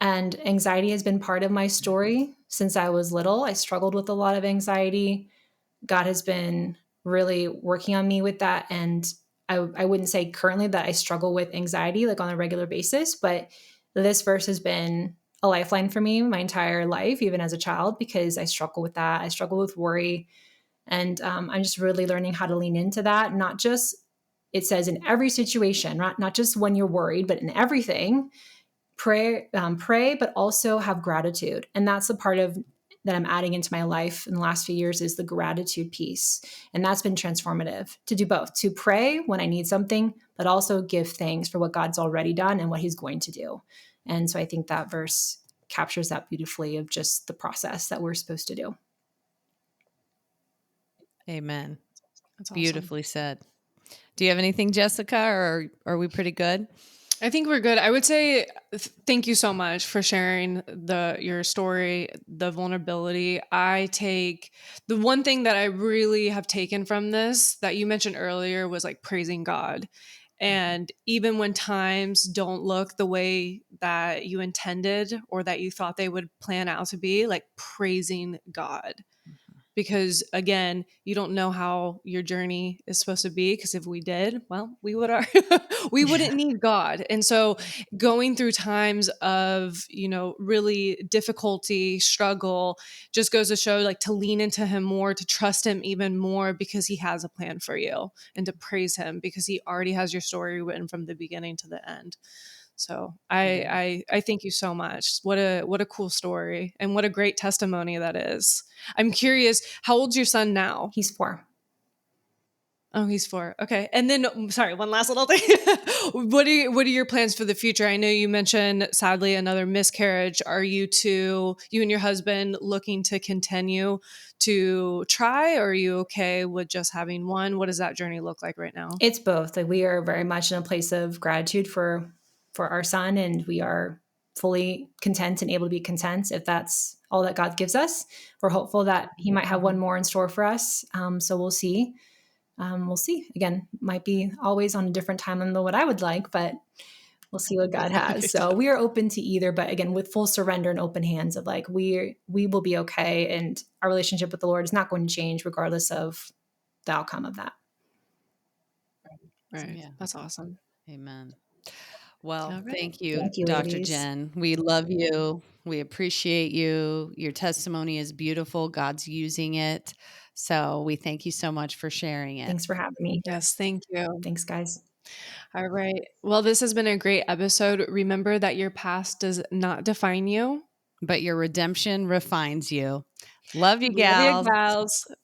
And anxiety has been part of my story since I was little. I struggled with a lot of anxiety. God has been really working on me with that. And I wouldn't say currently that I struggle with anxiety like on a regular basis, but this verse has been a lifeline for me my entire life, even as a child, because I struggle with that. I struggle with worry. And I'm just really learning how to lean into that. Not just, it says in every situation, not just when you're worried, but in everything. Pray, but also have gratitude. And that's the part of that I'm adding into my life in the last few years is the gratitude piece. And that's been transformative to do both, to pray when I need something, but also give thanks for what God's already done and what he's going to do. And so I think that verse captures that beautifully of just the process that we're supposed to do. Amen. That's awesome. Beautifully said. Do you have anything, Jessica, or are we pretty good? I think we're good. I would say thank you so much for sharing your story, the vulnerability. I take the one thing that I really have taken from this that you mentioned earlier was like praising God. And even when times don't look the way that you intended or that you thought they would plan out to be, like praising God. Because again, you don't know how your journey is supposed to be. Because if we did, well, we wouldn't need God. And so, going through times of really difficulty, struggle, just goes to show like to lean into Him more, to trust Him even more, because He has a plan for you, and to praise Him because He already has your story written from the beginning to the end. So I thank you so much. What a cool story, and what a great testimony that is. I'm curious, how old's your son now? He's 4. Oh, he's 4. Okay. And then, sorry, one last little thing. What are your plans for the future? I know you mentioned, sadly, another miscarriage. Are you and your husband looking to continue to try, or are you okay with just having one? What does that journey look like right now? It's both. Like, we are very much in a place of gratitude for our son, and we are fully content and able to be content if that's all that God gives us. We're hopeful that he might have one more in store for us. So we'll see. We'll see. Again, might be always on a different timeline than what I would like, but we'll see what God has. So we are open to either, but again, with full surrender and open hands of like, we will be okay. And our relationship with the Lord is not going to change regardless of the outcome of that. Right. Yeah. That's awesome. Amen. Well, All right. thank you, Thank you, Dr. ladies. Jen. We love you. We appreciate you. Your testimony is beautiful. God's using it. So we thank you so much for sharing it. Thanks for having me. Yes, thank you. Thanks, guys. All right. Well, this has been a great episode. Remember that your past does not define you, But your redemption refines you. Love you, Love you, gals. gals.